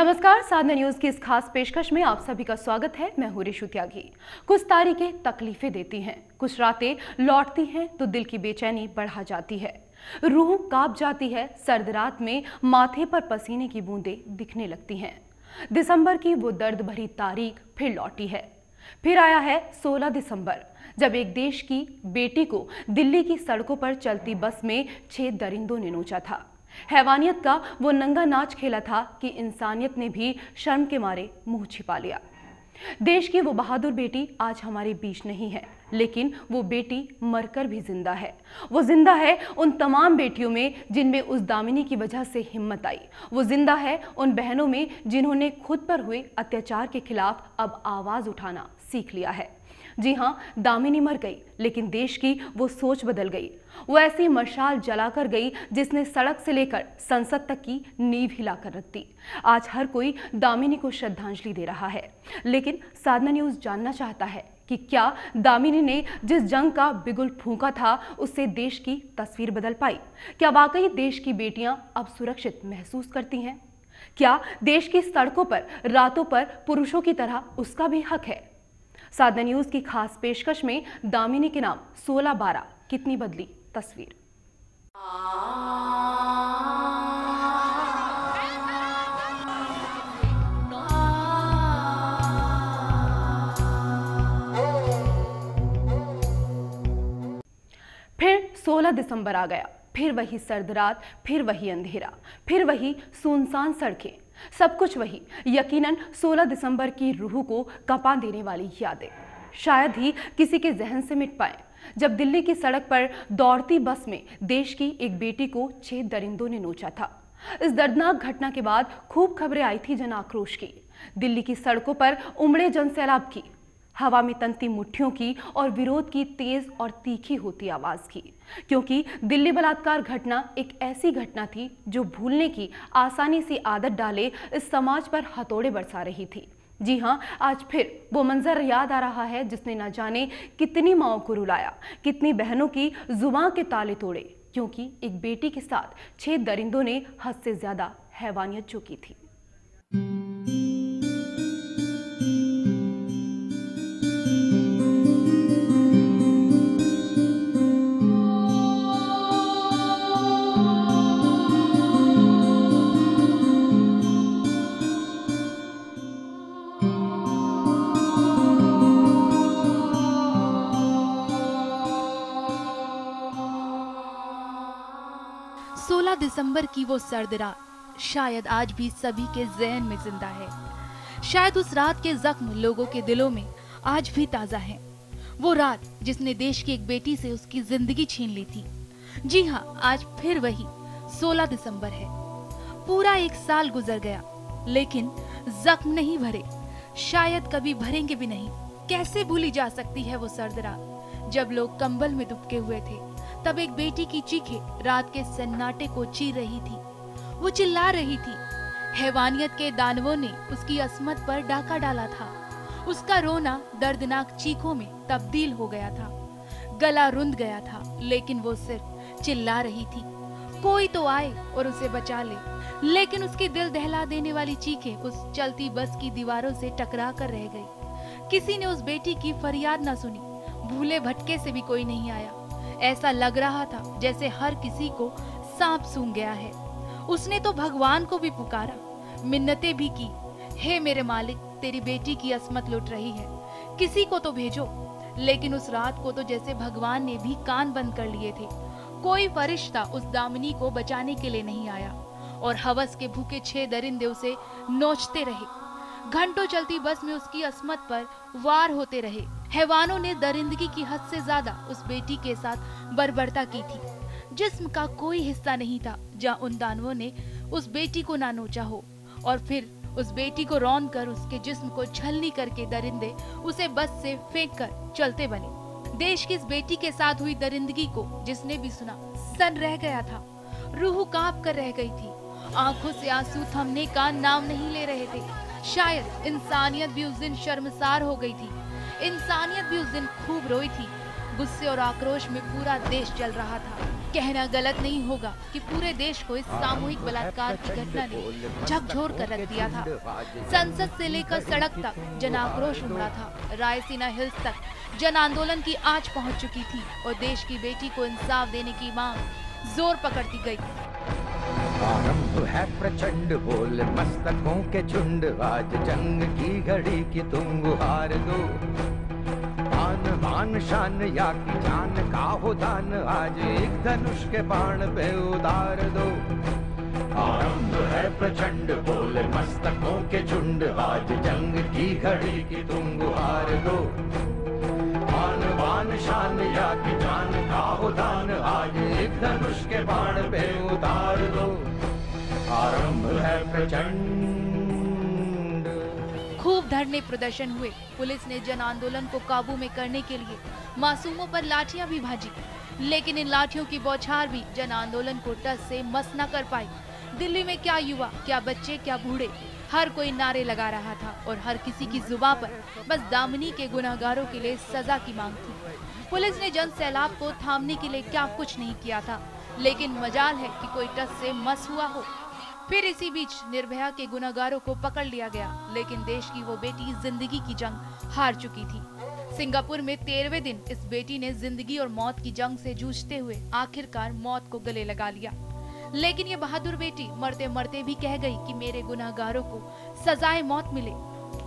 नमस्कार, साधना न्यूज की इस खास पेशकश में आप सभी का स्वागत है। मैं हूं ऋषु त्यागी। कुछ तारीखें तकलीफें देती हैं, कुछ रातें लौटती हैं तो दिल की बेचैनी बढ़ा जाती है, रूह कांप जाती है। सर्द रात में माथे पर पसीने की बूंदें दिखने लगती हैं। दिसंबर की वो दर्द भरी तारीख फिर लौटी है। फिर आया है 16 दिसंबर, जब एक देश की बेटी को दिल्ली की सड़कों पर चलती बस में 6 दरिंदों ने नोचा था। हैवानियत का वो नंगा नाच खेला था कि इंसानियत ने भी शर्म के मारे मुंह छिपा लिया। देश की वो बहादुर बेटी आज हमारे बीच नहीं है, लेकिन वो बेटी मरकर भी जिंदा है। वो जिंदा है उन तमाम बेटियों में जिनमें उस दामिनी की वजह से हिम्मत आई। वो जिंदा है उन बहनों में जिन्होंने खुद पर हुए अत्याचार के खिलाफ अब आवाज उठाना सीख लिया है। जी हाँ, दामिनी मर गई, लेकिन देश की वो सोच बदल गई। वो ऐसी मशाल जलाकर गई जिसने सड़क से लेकर संसद तक की नींव हिलाकर रख दी। आज हर कोई दामिनी को श्रद्धांजलि दे रहा है, लेकिन साधना न्यूज जानना चाहता है कि क्या दामिनी ने जिस जंग का बिगुल फूंका था उससे देश की तस्वीर बदल पाई? क्या वाकई देश की बेटियां अब सुरक्षित महसूस करती हैं? क्या देश की सड़कों पर रातों पर पुरुषों की तरह उसका भी हक है? साधना न्यूज की खास पेशकश में दामिनी के नाम 16/12 कितनी बदली तस्वीर। फिर 16 दिसंबर आ गया, फिर वही सर्द रात, फिर वही अंधेरा, फिर वही सुनसान सड़कें, सब कुछ वही। यकीनन 16 दिसंबर की रूह को कंपा देने वाली यादें शायद ही किसी के जहन से मिट पाए, जब दिल्ली की सड़क पर दौड़ती बस में देश की एक बेटी को 6 दरिंदों ने नोचा था। इस दर्दनाक घटना के बाद खूब खबरें आई थी जन आक्रोश की, दिल्ली की सड़कों पर उमड़े जन सैलाब की, हवा में तनती मुट्ठियों की और विरोध की तेज और तीखी होती आवाज की। क्योंकि दिल्ली बलात्कार घटना एक ऐसी घटना थी जो भूलने की आसानी सी आदत डाले इस समाज पर हथौड़े बरसा रही थी। जी हाँ, आज फिर वो मंजर याद आ रहा है जिसने न जाने कितनी माओं को रुलाया, कितनी बहनों की जुबान के ताले तोड़े, क्योंकि एक बेटी के साथ 6 दरिंदों ने हद से ज्यादा हैवानियत जो की थी। 16 दिसंबर की वो सर्द रात शायद आज भी सभी के ज़हन में जिंदा है। शायद उस रात के जख्म लोगों के दिलों में आज भी ताजा हैं। वो रात जिसने देश की एक बेटी से उसकी जिंदगी छीन ली थी। जी हाँ, आज फिर वही 16 दिसंबर है। पूरा एक साल गुजर गया, लेकिन जख्म नहीं भरे, शायद कभी भरेंगे भी नहीं। कैसे भूली जा सकती है वो सर्द रात जब लोग कंबल में दुबके हुए थे। तब एक बेटी की चीखें रात के सन्नाटे को चीर रही थी। वो चिल्ला रही थी। हैवानियत के दानवों ने उसकी अस्मत पर डाका डाला था। उसका रोना दर्दनाक चीखों में तब्दील हो गया था। गला रुंध गया था, लेकिन वो सिर्फ चिल्ला रही थी। कोई तो आए और उसे बचा ले, लेकिन उसकी दिल दहला देने वाली चीखें उस चलती बस की दीवारों से टकरा कर रह गई। किसी ने उस बेटी की फरियाद न सुनी, भूले भटके से भी कोई नहीं आया। ऐसा लग रहा था जैसे हर किसी को सांप सूंघ गया है। उसने तो भगवान को भी पुकारा, मिन्नतें भी की, हे मेरे मालिक, तेरी बेटी की अस्मत लुट रही है, किसी को तो भेजो। लेकिन उस रात को तो जैसे भगवान ने भी कान बंद कर लिए थे। कोई फरिश्ता उस दामिनी को बचाने के लिए नहीं आया और हवस के भूखे 6 दरिंदे उसे नोचते रहे। घंटों चलती बस में उसकी अस्मत पर वार होते रहे। हैवानों ने दरिंदगी की हद से ज्यादा उस बेटी के साथ बर्बरता की थी। जिस्म का कोई हिस्सा नहीं था जहां उन दानवों ने उस बेटी को ना नोचा हो। और फिर उस बेटी को रौंद कर उसके जिस्म को छलनी करके दरिंदे उसे बस से फेंक कर चलते बने। देश की इस बेटी के साथ हुई दरिंदगी को जिसने भी सुना सन रह गया था। रूह कांप कर रह गई थी। आंखों से आंसू थमने का नाम नहीं ले रहे थे। शायद इंसानियत भी उस दिन शर्मसार हो गई थी। इंसानियत भी उस दिन खूब रोई थी। गुस्से और आक्रोश में पूरा देश जल रहा था। कहना गलत नहीं होगा कि पूरे देश को इस सामूहिक बलात्कार की घटना ने झकझोर कर रख दिया था। संसद से लेकर सड़क तक जन आक्रोश उमड़ा था। रायसीना हिल्स तक जन आंदोलन की आंच पहुंच चुकी थी और देश की बेटी को इंसाफ देने की मांग जोर पकड़ती गई। आरंभ है प्रचंड बोल मस्तकों के झुंड, आज जंग की घड़ी की तुम गुहार दो। आन बान शान या की जान का हो दान, आज एक धनुष के बाण पे उतार दो। आरंभ है प्रचंड बोल मस्तकों के झुंड, आज जंग की घड़ी की तुम गुहार दो। आन बान शान या की जान का हो दान, आज एक धनुष के बाण पे उतार दो। आरंभ है प्रचंड। खूब धरने प्रदर्शन हुए। पुलिस ने जन आंदोलन को काबू में करने के लिए मासूमों पर लाठियां भी भाजी, लेकिन इन लाठियों की बौछार भी जन आंदोलन को टस से मस न कर पाई। दिल्ली में क्या युवा, क्या बच्चे, क्या बूढ़े, हर कोई नारे लगा रहा था और हर किसी की जुबान पर बस दामिनी के गुनहगारों के लिए सजा की मांग थी। पुलिस ने जन सैलाब को थामने के लिए क्या कुछ नहीं किया था, लेकिन मजाल है कि कोई टस से मस हुआ हो। फिर इसी बीच निर्भया के गुनहगारों को पकड़ लिया गया, लेकिन देश की वो बेटी जिंदगी की जंग हार चुकी थी। सिंगापुर में 13वें दिन इस बेटी ने जिंदगी और मौत की जंग से जूझते हुए आखिरकार मौत को गले लगा लिया। लेकिन ये बहादुर बेटी मरते मरते भी कह गई कि मेरे गुनहगारों को सजाए मौत मिले,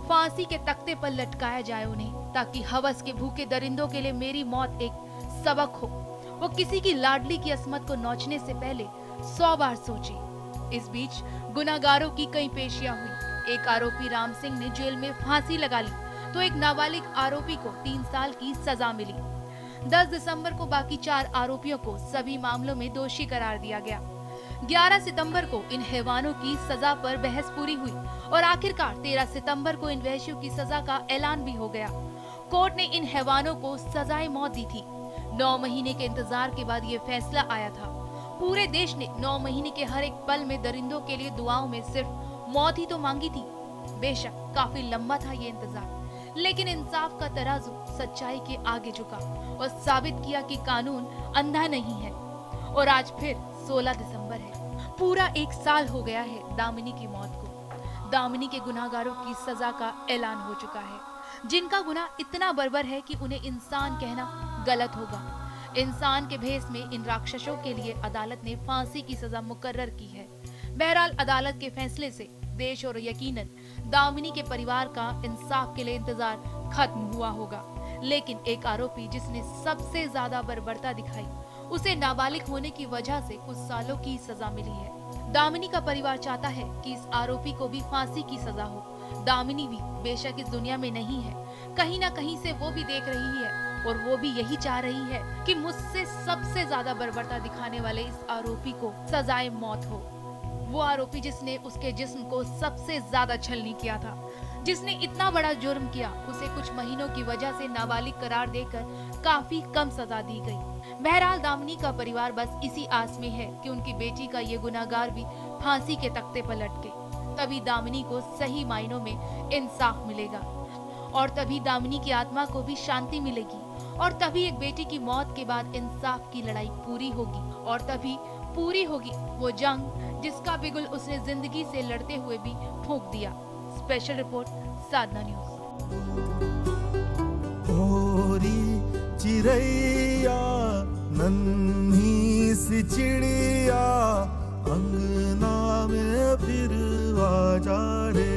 फांसी के तख्ते पर लटकाया जाए उन्हें, ताकि हवस के भूखे दरिंदों के लिए मेरी मौत एक सबक हो। वो किसी की लाडली की अस्मत को नोचने से पहले 100 बार सोची। इस बीच गुनहगारों की कई पेशियां हुई। एक आरोपी राम सिंह ने जेल में फांसी लगा ली, तो एक नाबालिग आरोपी को 3 साल की सजा मिली। 10 दिसंबर को बाकी 4 आरोपियों को सभी मामलों में दोषी करार दिया गया। 11 सितंबर को इन हैवानों की सजा पर बहस पूरी हुई और आखिरकार 13 सितंबर को इन वहशियों की सजा का ऐलान भी हो गया। कोर्ट ने इन हैवानों को सजाए मौत दी थी। 9 महीने के इंतजार के बाद ये फैसला आया था। पूरे देश ने 9 महीने के हर एक पल में दरिंदों के लिए दुआओं में सिर्फ मौत ही तो मांगी थी। बेशक काफी लंबा था ये इंतजार, लेकिन इंसाफ का तराजू सच्चाई के आगे झुका और साबित किया कि कानून अंधा नहीं है। और आज फिर 16 दिसंबर है। पूरा 1 साल हो गया है दामिनी की मौत को। दामिनी के गुनहगारों की सजा का ऐलान हो चुका है, जिनका गुनाह इतना बर्बर है कि उन्हें इंसान कहना गलत होगा। इंसान के भेष में इन राक्षसों के लिए अदालत ने फांसी की सजा मुकर्रर की है। बहरहाल अदालत के फैसले से देश और यकीनन दामिनी के परिवार का इंसाफ के लिए इंतजार खत्म हुआ होगा। लेकिन एक आरोपी जिसने सबसे ज्यादा बर्बरता दिखाई, उसे नाबालिग होने की वजह से कुछ सालों की सजा मिली है। दामिनी का परिवार चाहता है कि इस आरोपी को भी फांसी की सजा हो। दामिनी भी बेशक इस दुनिया में नहीं है, कहीं ना कहीं से वो भी देख रही है और वो भी यही चाह रही है कि मुझसे सबसे ज्यादा बर्बरता दिखाने वाले इस आरोपी को सजाए मौत हो। वो आरोपी जिसने उसके जिस्म को सबसे ज्यादा छलनी किया था, जिसने इतना बड़ा जुर्म किया, उसे कुछ महीनों की वजह से नाबालिग करार देकर काफी कम सजा दी गई। बहरहाल दामिनी का परिवार बस इसी आस में है कि उनकी बेटी का ये गुनहगार भी फांसी के तख्ते पर लटके, तभी दामिनी को सही मायनों में इंसाफ मिलेगा और तभी दामिनी की आत्मा को भी शांति मिलेगी और तभी एक बेटी की मौत के बाद इंसाफ की लड़ाई पूरी होगी और तभी पूरी होगी वो जंग जिसका बिगुल उसने जिंदगी से लड़ते हुए भी फूंक दिया। स्पेशल रिपोर्ट साधना न्यूज। चिड़ैया नन्ही सी चिड़िया अंगना में फिर आ जा रे,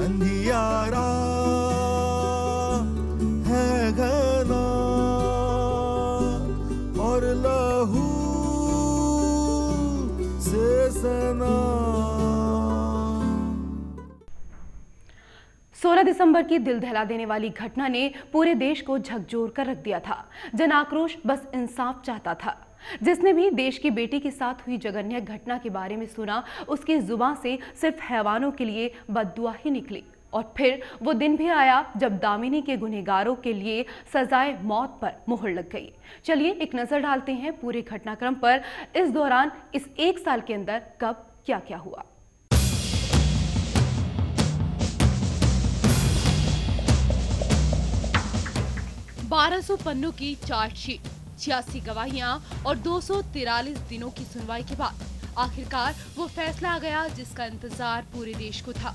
अंधियारा है घना और लहू से सना। 16 दिसंबर की दिल दहला देने वाली घटना ने पूरे देश को झकझोर कर रख दिया था। जन आक्रोश बस इंसाफ चाहता था। जिसने भी देश की बेटी के साथ हुई जघन्य घटना के बारे में सुना, उसकी जुबान से सिर्फ हैवानों के लिए बद्दुआ ही निकली। और फिर वो दिन भी आया जब दामिनी के गुनहगारों के लिए सजाए मौत पर मुहर लग गई। चलिए एक नजर डालते हैं पूरे घटनाक्रम पर। इस दौरान इस 1 साल के अंदर कब क्या क्या हुआ। 1200 पन्नों की चार्जशीट, 86 गवाहियां और 243 दिनों की सुनवाई के बाद आखिरकार वो फैसला आ गया जिसका इंतजार पूरे देश को था।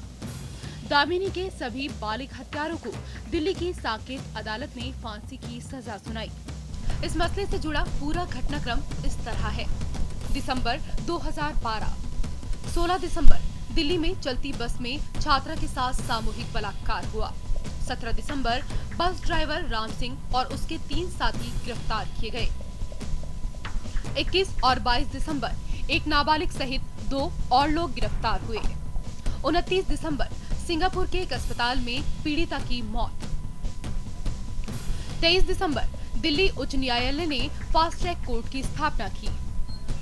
दामिनी के सभी बालिग हत्यारों को दिल्ली की साकेत अदालत ने फांसी की सजा सुनाई। इस मसले से जुड़ा पूरा घटनाक्रम इस तरह है। दिसंबर 2012, 16 दिसंबर दिल्ली में चलती बस में छात्रा के साथ सामूहिक बलात्कार हुआ। 17 दिसंबर बस ड्राइवर राम सिंह और उसके 3 साथी गिरफ्तार किए गए। 21 और 22 दिसंबर एक नाबालिग सहित 2 और लोग गिरफ्तार हुए। 29 दिसंबर सिंगापुर के एक अस्पताल में पीड़िता की मौत। 23 दिसंबर दिल्ली उच्च न्यायालय ने फास्ट ट्रैक कोर्ट की स्थापना की।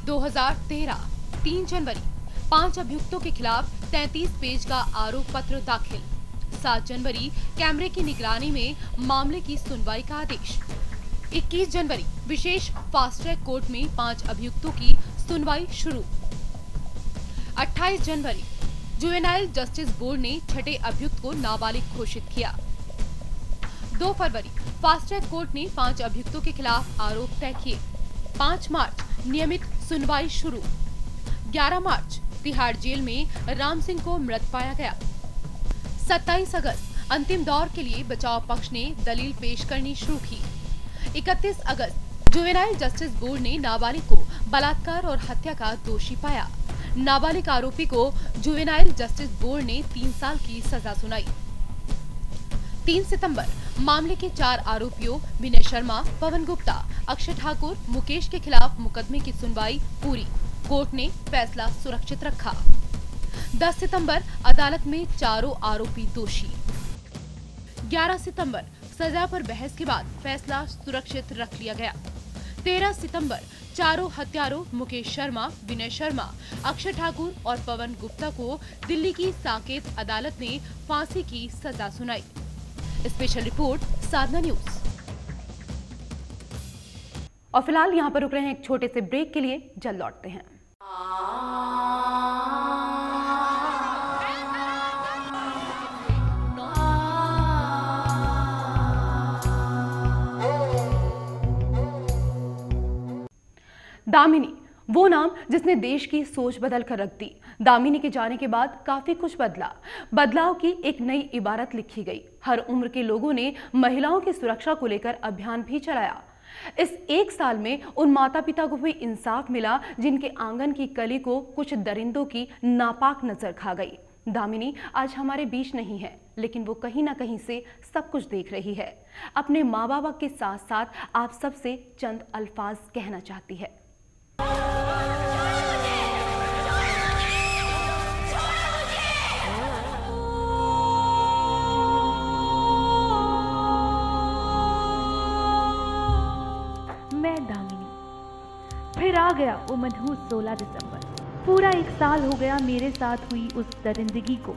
2013 3 जनवरी 5 अभियुक्तों के खिलाफ 33 पेज का आरोप पत्र दाखिल। 7 जनवरी कैमरे की निगरानी में मामले की सुनवाई का आदेश। 21 जनवरी विशेष फास्ट ट्रैक कोर्ट में 5 अभियुक्तों की सुनवाई शुरू। 28 जनवरी जुवेनाइल जस्टिस बोर्ड ने छठे अभियुक्त को नाबालिग घोषित किया। 2 फरवरी फास्ट ट्रैक कोर्ट ने 5 अभियुक्तों के खिलाफ आरोप तय किए। 5 मार्च नियमित सुनवाई शुरू। 11 मार्च तिहाड़ जेल में राम सिंह को मृत पाया गया। 27 अगस्त अंतिम दौर के लिए बचाव पक्ष ने दलील पेश करनी शुरू की। 31 अगस्त जुवेनाइल जस्टिस बोर्ड ने नाबालिग को बलात्कार और हत्या का दोषी पाया। नाबालिग आरोपी को जुवेनाइल जस्टिस बोर्ड ने 3 साल की सजा सुनाई। 3 सितंबर मामले के 4 आरोपियों विनय शर्मा, पवन गुप्ता, अक्षय ठाकुर, मुकेश के खिलाफ मुकदमे की सुनवाई पूरी। कोर्ट ने फैसला सुरक्षित रखा। 10 सितंबर अदालत में चारों आरोपी दोषी। 11 सितंबर सजा पर बहस के बाद फैसला सुरक्षित रख लिया गया। 13 सितंबर चारों हत्यारों मुकेश शर्मा, विनय शर्मा, अक्षय ठाकुर और पवन गुप्ता को दिल्ली की साकेत अदालत ने फांसी की सजा सुनाई। स्पेशल रिपोर्ट साधना न्यूज। और फिलहाल यहाँ पर रुक रहे हैं एक छोटे से ब्रेक के लिए, जल्द लौटते हैं। दामिनी, वो नाम जिसने देश की सोच बदल कर रख दी। दामिनी के जाने के बाद काफी कुछ बदला। बदलाव की एक नई इबारत लिखी गई। हर उम्र के लोगों ने महिलाओं की सुरक्षा को लेकर अभियान भी चलाया। इस 1 साल में उन माता पिता को भी इंसाफ मिला जिनके आंगन की कली को कुछ दरिंदों की नापाक नजर खा गई। दामिनी आज हमारे बीच नहीं है, लेकिन वो कहीं ना कहीं से सब कुछ देख रही है। अपने माँ बाबा के साथ साथ आप सबसे चंद अल्फाज कहना चाहती है। मैं दामिनी, फिर आ गया वो मनहूस 16 दिसंबर। पूरा 1 साल हो गया मेरे साथ हुई उस दरिंदगी को।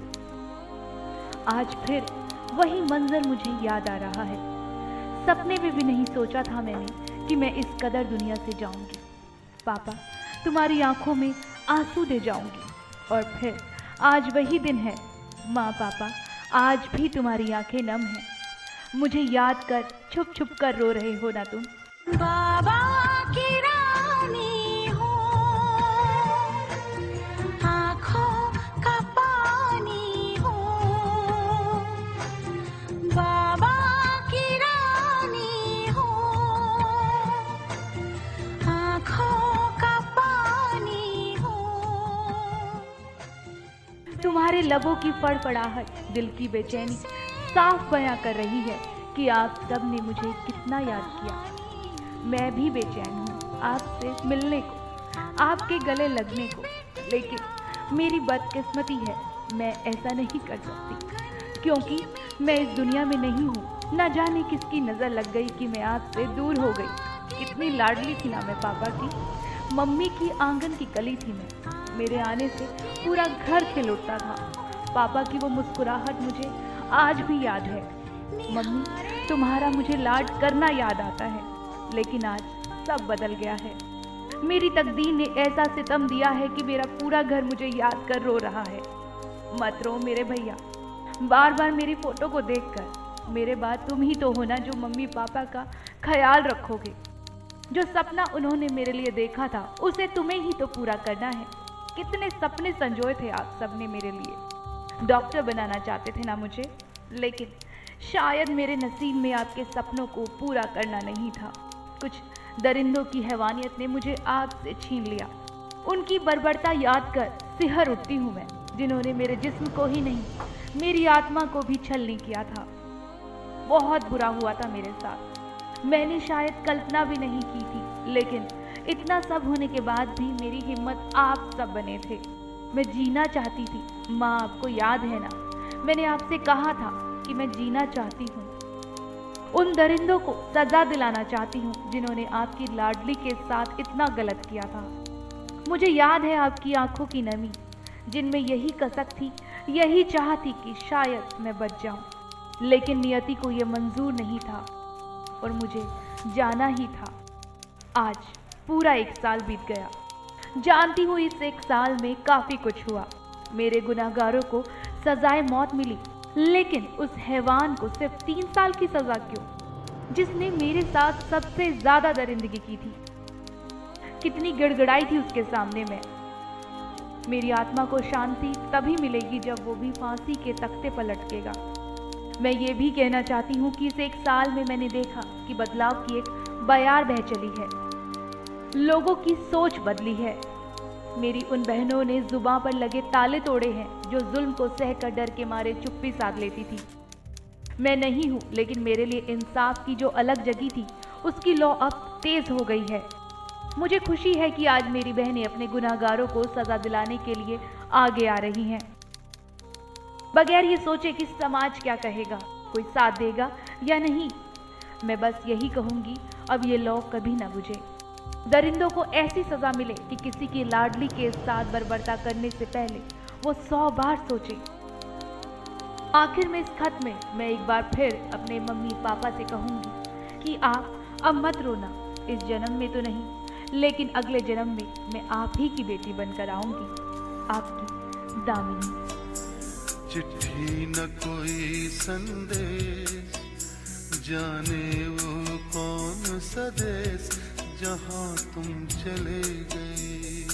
आज फिर वही मंजर मुझे याद आ रहा है। सपने में भी नहीं सोचा था मैंने कि मैं इस कदर दुनिया से जाऊंगी। पापा, तुम्हारी आंखों में आंसू दे जाऊंगी। और फिर आज वही दिन है। माँ पापा, आज भी तुम्हारी आंखें नम हैं। मुझे याद कर छुप छुप कर रो रहे हो ना तुम। बाबा की रानी हो, आँखों का पानी हो। बाबा की रानी हो, आँखों का पानी हो। तुम्हारे लबों की फड़फड़ाहट दिल की बेचैनी साफ बयां कर रही है कि आप सब ने मुझे कितना याद किया। मैं भी बेचैन हूँ आपसे मिलने को, आपके गले लगने को, लेकिन मेरी बदकिस्मती है, मैं ऐसा नहीं कर सकती क्योंकि मैं इस दुनिया में नहीं हूँ। न जाने किसकी नज़र लग गई कि मैं आपसे दूर हो गई। कितनी लाडली थी ना मैं पापा की, मम्मी की आंगन की कली थी मैं। मेरे आने से पूरा घर खिल उठता था। पापा की वो मुस्कुराहट मुझे आज भी याद है। मम्मी, तुम्हारा मुझे लाड करना याद आता है, लेकिन आज सब बदल गया है। मेरी तकदीर ने ऐसा सितम दिया है कि मेरा पूरा घर मुझे याद कर रो रहा है। मत रो मेरे भैया। बार बार मेरी फोटो को देखकर मेरे बाद तुम ही तो हो ना जो मम्मी पापा का ख्याल रखोगे। जो सपना उन्होंने मेरे लिए देखा था उसे तुम्हें ही तो पूरा करना है। कितने सपने संजोए थे आप सबने मेरे लिए। डॉक्टर बनाना चाहते थे ना मुझे, लेकिन शायद मेरे नसीब में आपके सपनों को पूरा करना नहीं था। कुछ दरिंदों की हैवानियत ने मुझे आपसे छीन लिया। उनकी बर्बरता याद कर सिहर उठती हूँ मैं, जिन्होंने मेरे जिस्म को ही नहीं मेरी आत्मा को भी छलनी किया था। बहुत बुरा हुआ था मेरे साथ, मैंने शायद कल्पना भी नहीं की थी, लेकिन इतना सब होने के बाद भी मेरी हिम्मत आप सब बने थे। मैं जीना चाहती थी। माँ, आपको याद है ना, मैंने आपसे कहा था कि मैं जीना चाहती हूँ। उन दरिंदों को सजा दिलाना चाहती हूँ जिन्होंने आपकी लाडली के साथ इतना गलत किया था। मुझे याद है आपकी आंखों की नमी, जिनमें यही कसक थी, यही चाह थी कि शायद मैं बच जाऊं। लेकिन नियति को यह मंजूर नहीं था और मुझे जाना ही था। आज पूरा 1 साल बीत गया। जानती हूँ इस 1 साल में काफी कुछ हुआ। मेरे गुनाहगारों को सजाए मौत मिली, लेकिन उस हैवान को सिर्फ 3 साल की सजा क्यों, जिसने मेरे साथ सबसे ज्यादा दरिंदगी की थी। कितनी गिड़गिड़ाई थी उसके सामने मैं। मेरी आत्मा को शांति तभी मिलेगी जब वो भी फांसी के तख्ते पर लटकेगा। मैं ये भी कहना चाहती हूँ कि इस 1 साल में मैंने देखा कि बदलाव की एक बयार बह चली है। लोगों की सोच बदली है। मेरी उन बहनों ने जुबां पर लगे ताले तोड़े हैं जो जुल्म को सहकर डर के मारे चुप्पी साध लेती थी। मैं नहीं हूं, लेकिन मेरे लिए इंसाफ की जो अलग जगी थी उसकी लौ अब तेज हो गई है। मुझे खुशी है कि आज मेरी बहनें अपने गुनाहगारों को सजा दिलाने के लिए आगे आ रही हैं, बगैर ये सोचे कि समाज क्या कहेगा, कोई साथ देगा या नहीं। मैं बस यही कहूंगी, अब ये लौ कभी ना बुझे। दरिंदों को ऐसी सजा मिले कि किसी की लाडली के साथ बर्बरता करने से पहले वो 100 बार सोचे। आखिर में इस खत में मैं एक बार फिर अपने मम्मी पापा से कहूंगी कि आप अब मत रोना। इस जन्म में तो नहीं, लेकिन अगले जन्म में मैं आप ही की बेटी बनकर आऊंगी। आपकी दामिनी। चिट्ठी न कोई संदेश, जाने वो कौन सा देश जहां तुम चले गए।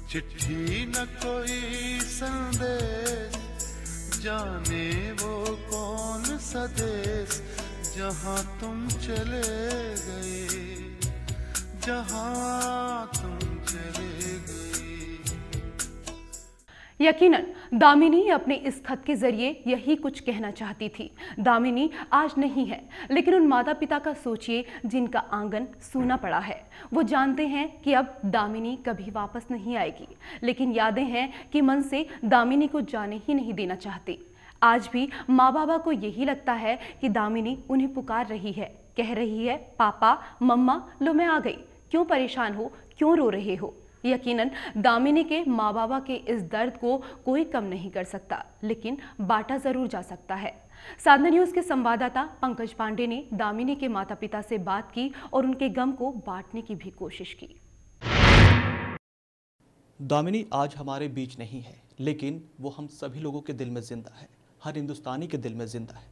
चिट्ठी न कोई संदेश, जाने वो कौन सा देश जहां तुम चले गए, जहां तुम चले गए। यकीनन दामिनी अपने इस खत के जरिए यही कुछ कहना चाहती थी। दामिनी आज नहीं है, लेकिन उन माता पिता का सोचिए जिनका आंगन सूना पड़ा है। वो जानते हैं कि अब दामिनी कभी वापस नहीं आएगी, लेकिन यादें हैं कि मन से दामिनी को जाने ही नहीं देना चाहती। आज भी माँ बाबा को यही लगता है कि दामिनी उन्हें पुकार रही है, कह रही है, पापा मम्मा लो मैं आ गई, क्यों परेशान हो, क्यों रो रहे हो। यकीनन दामिनी के माँ बाबा के इस दर्द को कोई कम नहीं कर सकता, लेकिन बांटा जरूर जा सकता है। साधना न्यूज के संवाददाता पंकज पांडे ने दामिनी के माता पिता से बात की और उनके गम को बांटने की भी कोशिश की। दामिनी आज हमारे बीच नहीं है, लेकिन वो हम सभी लोगों के दिल में जिंदा है, हर हिंदुस्तानी के दिल में जिंदा है।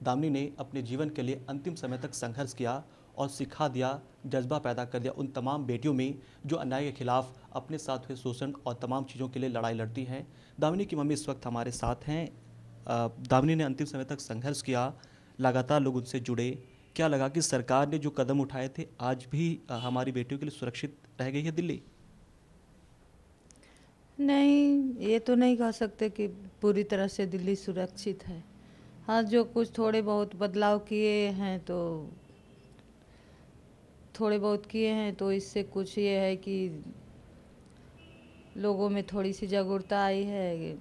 दामिनी ने अपने जीवन के लिए अंतिम समय तक संघर्ष किया और सिखा दिया, जज्बा पैदा कर दिया उन तमाम बेटियों में जो अन्याय के खिलाफ अपने साथ हुए शोषण और तमाम चीज़ों के लिए लड़ाई लड़ती हैं। दामिनी की मम्मी इस वक्त हमारे साथ हैं। दामिनी ने अंतिम समय तक संघर्ष किया, लगातार लोग उनसे जुड़े। क्या लगा कि सरकार ने जो कदम उठाए थे आज भी हमारी बेटियों के लिए सुरक्षित रह गई है दिल्ली? नहीं, ये तो नहीं कह सकते कि पूरी तरह से दिल्ली सुरक्षित है। हाँ, जो कुछ थोड़े बहुत बदलाव किए हैं तो इससे कुछ ये है कि लोगों में थोड़ी सी जागरूकता आई है।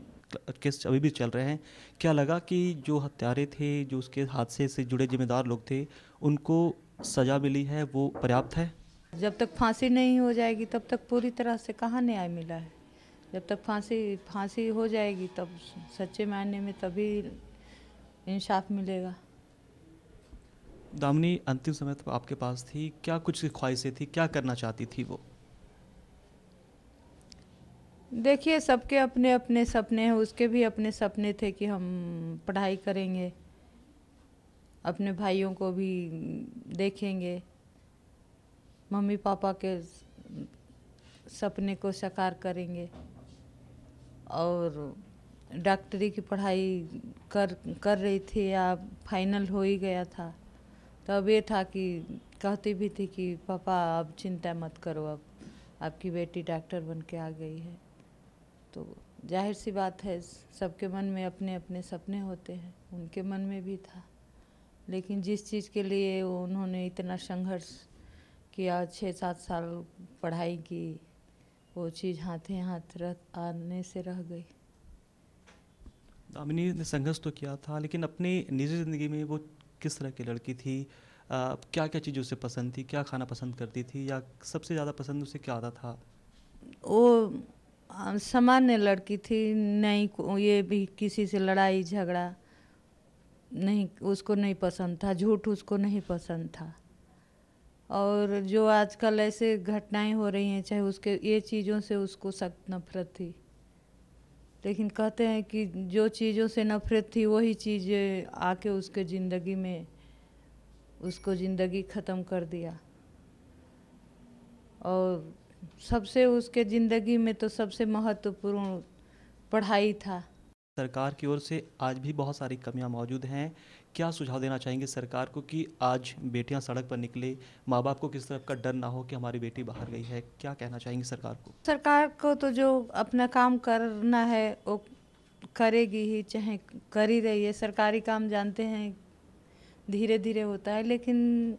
केस अभी भी चल रहे हैं। क्या लगा कि जो हत्यारे थे, जो उसके हादसे से जुड़े जिम्मेदार लोग थे, उनको सजा मिली है, वो पर्याप्त है? जब तक फांसी नहीं हो जाएगी तब तक पूरी तरह से कहाँ न्याय मिला है। जब तक फांसी हो जाएगी तब सच्चे मायने में तभी इंसाफ मिलेगा। दामिनी अंतिम समय तक आपके पास थी, क्या कुछ ख्वाहिशें थी, क्या करना चाहती थी वो? देखिए, सबके अपने अपने सपने हैं। उसके भी अपने सपने थे कि हम पढ़ाई करेंगे, अपने भाइयों को भी देखेंगे, मम्मी पापा के सपने को साकार करेंगे। और डॉक्टरी की पढ़ाई कर रही थी या फाइनल हो ही गया था। तो अब ये था कि कहती भी थी कि पापा अब चिंता मत करो, अब आपकी बेटी डॉक्टर बन के आ गई है। तो जाहिर सी बात है, सबके मन में अपने अपने सपने होते हैं, उनके मन में भी था। लेकिन जिस चीज़ के लिए उन्होंने इतना संघर्ष किया, 6-7 साल पढ़ाई की, वो चीज़ हाथे हाथ आने से रह गई। दामिनी ने संघर्ष तो किया था, लेकिन अपनी निजी ज़िंदगी में वो किस तरह की लड़की थी? क्या क्या चीज़ उसे पसंद थी? क्या खाना पसंद करती थी? या सबसे ज़्यादा पसंद उसे क्या आता था? वो सामान्य लड़की थी, नहीं ये भी किसी से लड़ाई झगड़ा नहीं, उसको नहीं पसंद था, झूठ उसको नहीं पसंद था। और जो आजकल ऐसे घटनाएं हो रही हैं, चाहे उसके ये चीज़ों से उसको सख्त नफरत थी। लेकिन कहते हैं कि जो चीज़ों से नफरत थी वही चीज़ें आके उसके ज़िंदगी में उसको ज़िंदगी ख़त्म कर दिया। और सबसे उसके ज़िंदगी में तो सबसे महत्वपूर्ण पढ़ाई था। सरकार की ओर से आज भी बहुत सारी कमियां मौजूद हैं। क्या सुझाव देना चाहेंगे सरकार को कि आज बेटियां सड़क पर निकले, माँ बाप को किस तरह का डर ना हो कि हमारी बेटी बाहर गई है? क्या कहना चाहेंगे सरकार को? सरकार को तो जो अपना काम करना है वो करेगी ही, चाहे कर ही रही है। सरकारी काम जानते हैं धीरे धीरे होता है, लेकिन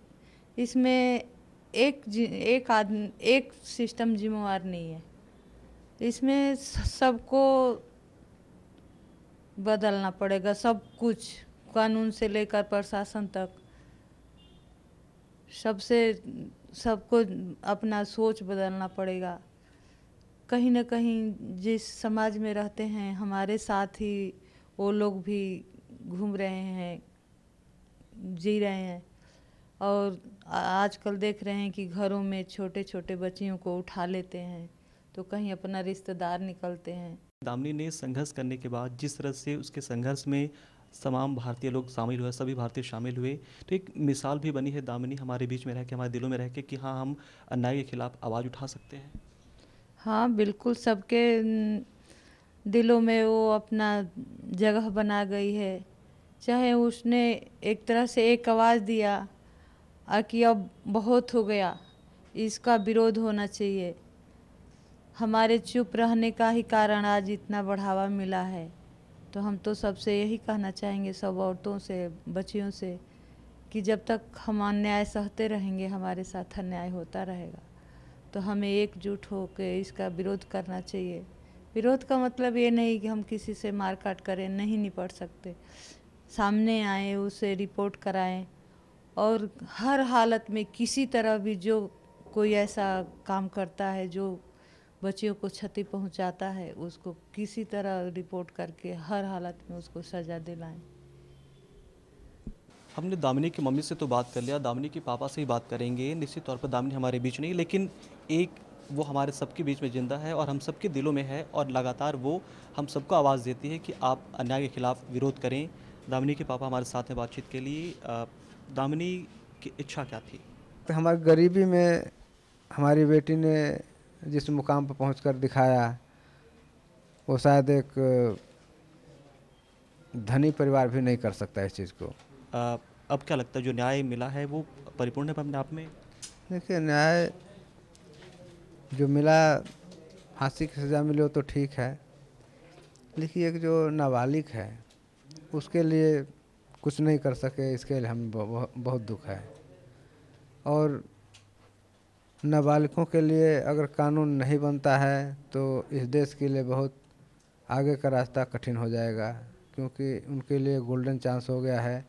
इसमें एक आदमी एक सिस्टम जिम्मेवार नहीं है। इसमें सबको बदलना पड़ेगा, सब कुछ कानून से लेकर प्रशासन तक सबको अपना सोच बदलना पड़ेगा। कहीं ना कहीं जिस समाज में रहते हैं हमारे साथ ही वो लोग भी घूम रहे हैं, जी रहे हैं। और आजकल देख रहे हैं कि घरों में छोटे छोटे बच्चियों को उठा लेते हैं तो कहीं अपना रिश्तेदार निकलते हैं। दामिनी ने संघर्ष करने के बाद जिस तरह से उसके संघर्ष में तमाम भारतीय लोग शामिल हुए, सभी भारतीय शामिल हुए, तो एक मिसाल भी बनी है दामिनी हमारे बीच में रह के, हमारे दिलों में रह के, कि हाँ हम अन्याय के खिलाफ आवाज़ उठा सकते हैं। हाँ बिल्कुल, सबके दिलों में वो अपना जगह बना गई है। चाहे उसने एक तरह से एक आवाज़ दिया कि अब बहुत हो गया, इसका विरोध होना चाहिए। हमारे चुप रहने का ही कारण आज इतना बढ़ावा मिला है। तो हम तो सबसे यही कहना चाहेंगे, सब औरतों से, बच्चियों से, कि जब तक हम अन्याय सहते रहेंगे, हमारे साथ अन्याय होता रहेगा। तो हमें एकजुट होकर इसका विरोध करना चाहिए। विरोध का मतलब ये नहीं कि हम किसी से मारकाट करें, नहीं निपट सकते। सामने आए, उसे रिपोर्ट कराएं, और हर हालत में किसी तरह भी जो कोई ऐसा काम करता है जो बच्चियों को क्षति पहुंचाता है, उसको किसी तरह रिपोर्ट करके हर हालत में उसको सज़ा दिलाएं। हमने दामिनी की मम्मी से तो बात कर लिया, दामिनी के पापा से ही बात करेंगे। निश्चित तौर पर दामिनी हमारे बीच नहीं, लेकिन एक वो हमारे सबके बीच में जिंदा है और हम सबके दिलों में है, और लगातार वो हम सबको आवाज़ देती है कि आप अन्याय के खिलाफ विरोध करें। दामिनी के पापा हमारे साथ हैं बातचीत के लिए। दामिनी की इच्छा क्या थी? तो हमारी गरीबी में हमारी बेटी ने जिस मुकाम पर पहुंचकर दिखाया, वो शायद एक धनी परिवार भी नहीं कर सकता इस चीज़ को। अब क्या लगता है जो न्याय मिला है वो परिपूर्ण है अपने आप में? देखिए, न्याय जो मिला, फांसी की सज़ा मिली, वो तो ठीक है, लेकिन एक जो नाबालिग है उसके लिए कुछ नहीं कर सके, इसके लिए हम बहुत दुख है। और नाबालिगों के लिए अगर कानून नहीं बनता है तो इस देश के लिए बहुत आगे का रास्ता कठिन हो जाएगा, क्योंकि उनके लिए गोल्डन चांस हो गया है।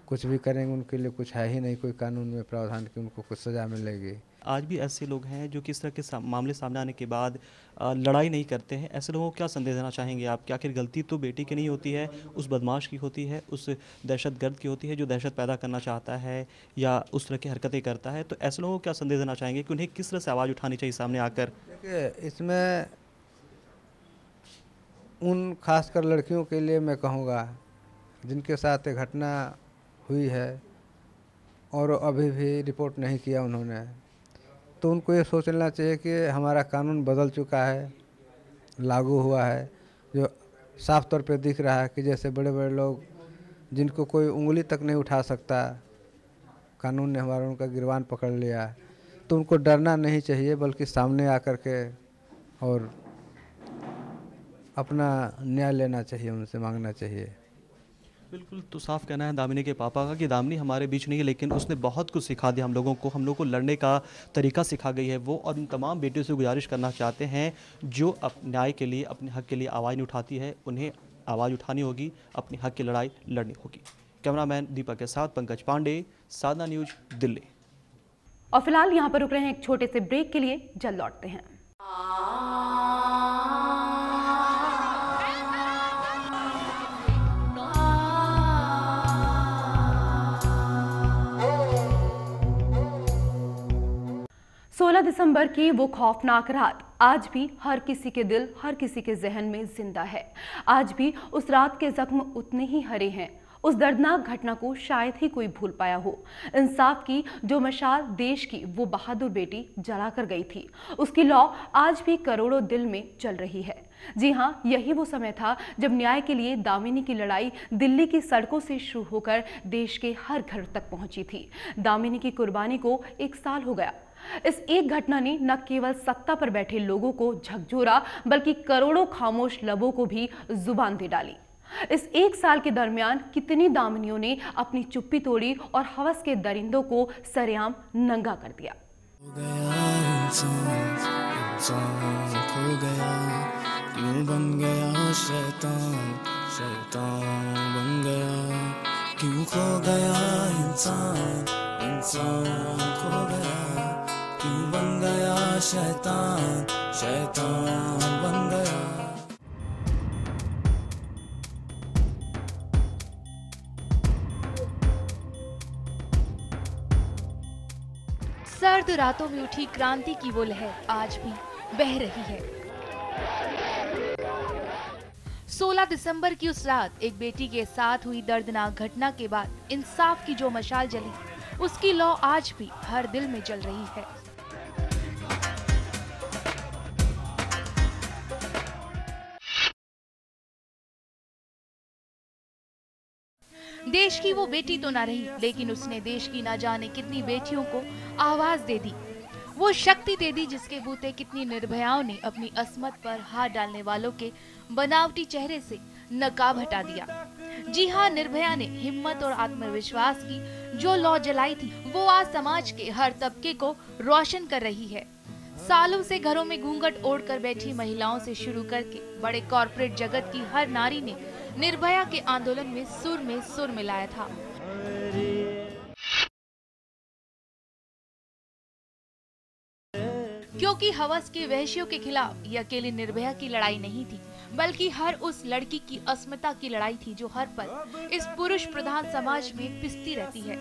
कुछ भी करेंगे उनके लिए कुछ है ही नहीं कोई कानून में प्रावधान कि उनको कुछ सज़ा मिलेगी। आज भी ऐसे लोग हैं जो किस तरह के मामले सामने आने के बाद लड़ाई नहीं करते हैं। ऐसे लोगों को क्या संदेश देना चाहेंगे आप कि आखिर गलती तो बेटी की नहीं होती है, उस बदमाश की होती है, उस दहशतगर्द की होती है जो दहशत पैदा करना चाहता है या उस तरह की हरकतें करता है। तो ऐसे लोगों को क्या संदेश देना चाहेंगे कि उन्हें किस तरह से आवाज़ उठानी चाहिए सामने आकर? देखिए, इसमें उन खासकर लड़कियों के लिए मैं कहूँगा जिनके साथ ये घटना हुई है और अभी भी रिपोर्ट नहीं किया उन्होंने, तो उनको ये सोचना चाहिए कि हमारा कानून बदल चुका है, लागू हुआ है, जो साफ तौर पे दिख रहा है कि जैसे बड़े बड़े लोग जिनको कोई उंगली तक नहीं उठा सकता, कानून ने हमारा उनका गिरबान पकड़ लिया, तो उनको डरना नहीं चाहिए बल्कि सामने आकर के और अपना न्याय लेना चाहिए, उनसे मांगना चाहिए। बिल्कुल, तो साफ कहना है दामिनी के पापा का कि दामिनी हमारे बीच नहीं है, लेकिन उसने बहुत कुछ सिखा दिया हम लोगों को लड़ने का तरीका सिखा गई है वो। और उन तमाम बेटियों से गुजारिश करना चाहते हैं जो न्याय के लिए, अपने हक के लिए आवाज़ नहीं उठाती है, उन्हें आवाज़ उठानी होगी, अपने हक की लड़ाई लड़नी होगी। कैमरामैन दीपक के साथ पंकज पांडे, साधना न्यूज, दिल्ली। और फिलहाल यहाँ पर रुक रहे हैं एक छोटे से ब्रेक के लिए, जल्द लौटते हैं। 16 दिसंबर की वो खौफनाक रात आज भी हर किसी के दिल, हर किसी के जहन में जिंदा है। आज भी उस रात के जख्म उतने ही हरे हैं। उस दर्दनाक घटना को शायद ही कोई भूल पाया हो। इंसाफ की जो मशाल देश की वो बहादुर बेटी जला कर गई थी, उसकी लौ आज भी करोड़ों दिल में जल रही है। जी हाँ, यही वो समय था जब न्याय के लिए दामिनी की लड़ाई दिल्ली की सड़कों से शुरू होकर देश के हर घर तक पहुंची थी। दामिनी की कुर्बानी को 1 साल हो गया। इस एक घटना ने न केवल सत्ता पर बैठे लोगों को झकझोरा, बल्कि करोड़ों खामोश लबों को भी जुबान दे डाली। इस 1 साल के दरमियान कितनी दामिनियों ने अपनी चुप्पी तोड़ी और हवस के दरिंदों को सरेआम नंगा कर दिया। क्यों बन गया शैतान, शैतान बन गया, क्यों खो गया इंसान, इंसान खो गया, क्यों बन गया शैतान, शैतान बन गया। सर्द रातों में उठी क्रांति की वो लहर आज भी बह रही है। 16 दिसंबर की उस रात एक बेटी के साथ हुई दर्दनाक घटना के बाद इंसाफ की जो मशाल जली, उसकी लौ आज भी हर दिल में जल रही है। देश की वो बेटी तो ना रही, लेकिन उसने देश की ना जाने कितनी बेटियों को आवाज दे दी, वो शक्ति दे दी जिसके बूते कितनी निर्भयाओं ने अपनी अस्मत पर हाथ डालने वालों के बनावटी चेहरे से नकाब हटा दिया। जी हाँ, निर्भया ने हिम्मत और आत्मविश्वास की जो लौ जलाई थी, वो आज समाज के हर तबके को रोशन कर रही है। सालों से घरों में घूंघट ओढ़कर बैठी महिलाओं से शुरू करके बड़े कॉर्पोरेट जगत की हर नारी ने निर्भया के आंदोलन में सुर मिलाया था। क्योंकि हवस के वहशियों के खिलाफ ये अकेली निर्भया की लड़ाई नहीं थी, बल्कि हर उस लड़की की अस्मिता की लड़ाई थी जो हर पल इस पुरुष प्रधान समाज में पिसती रहती है।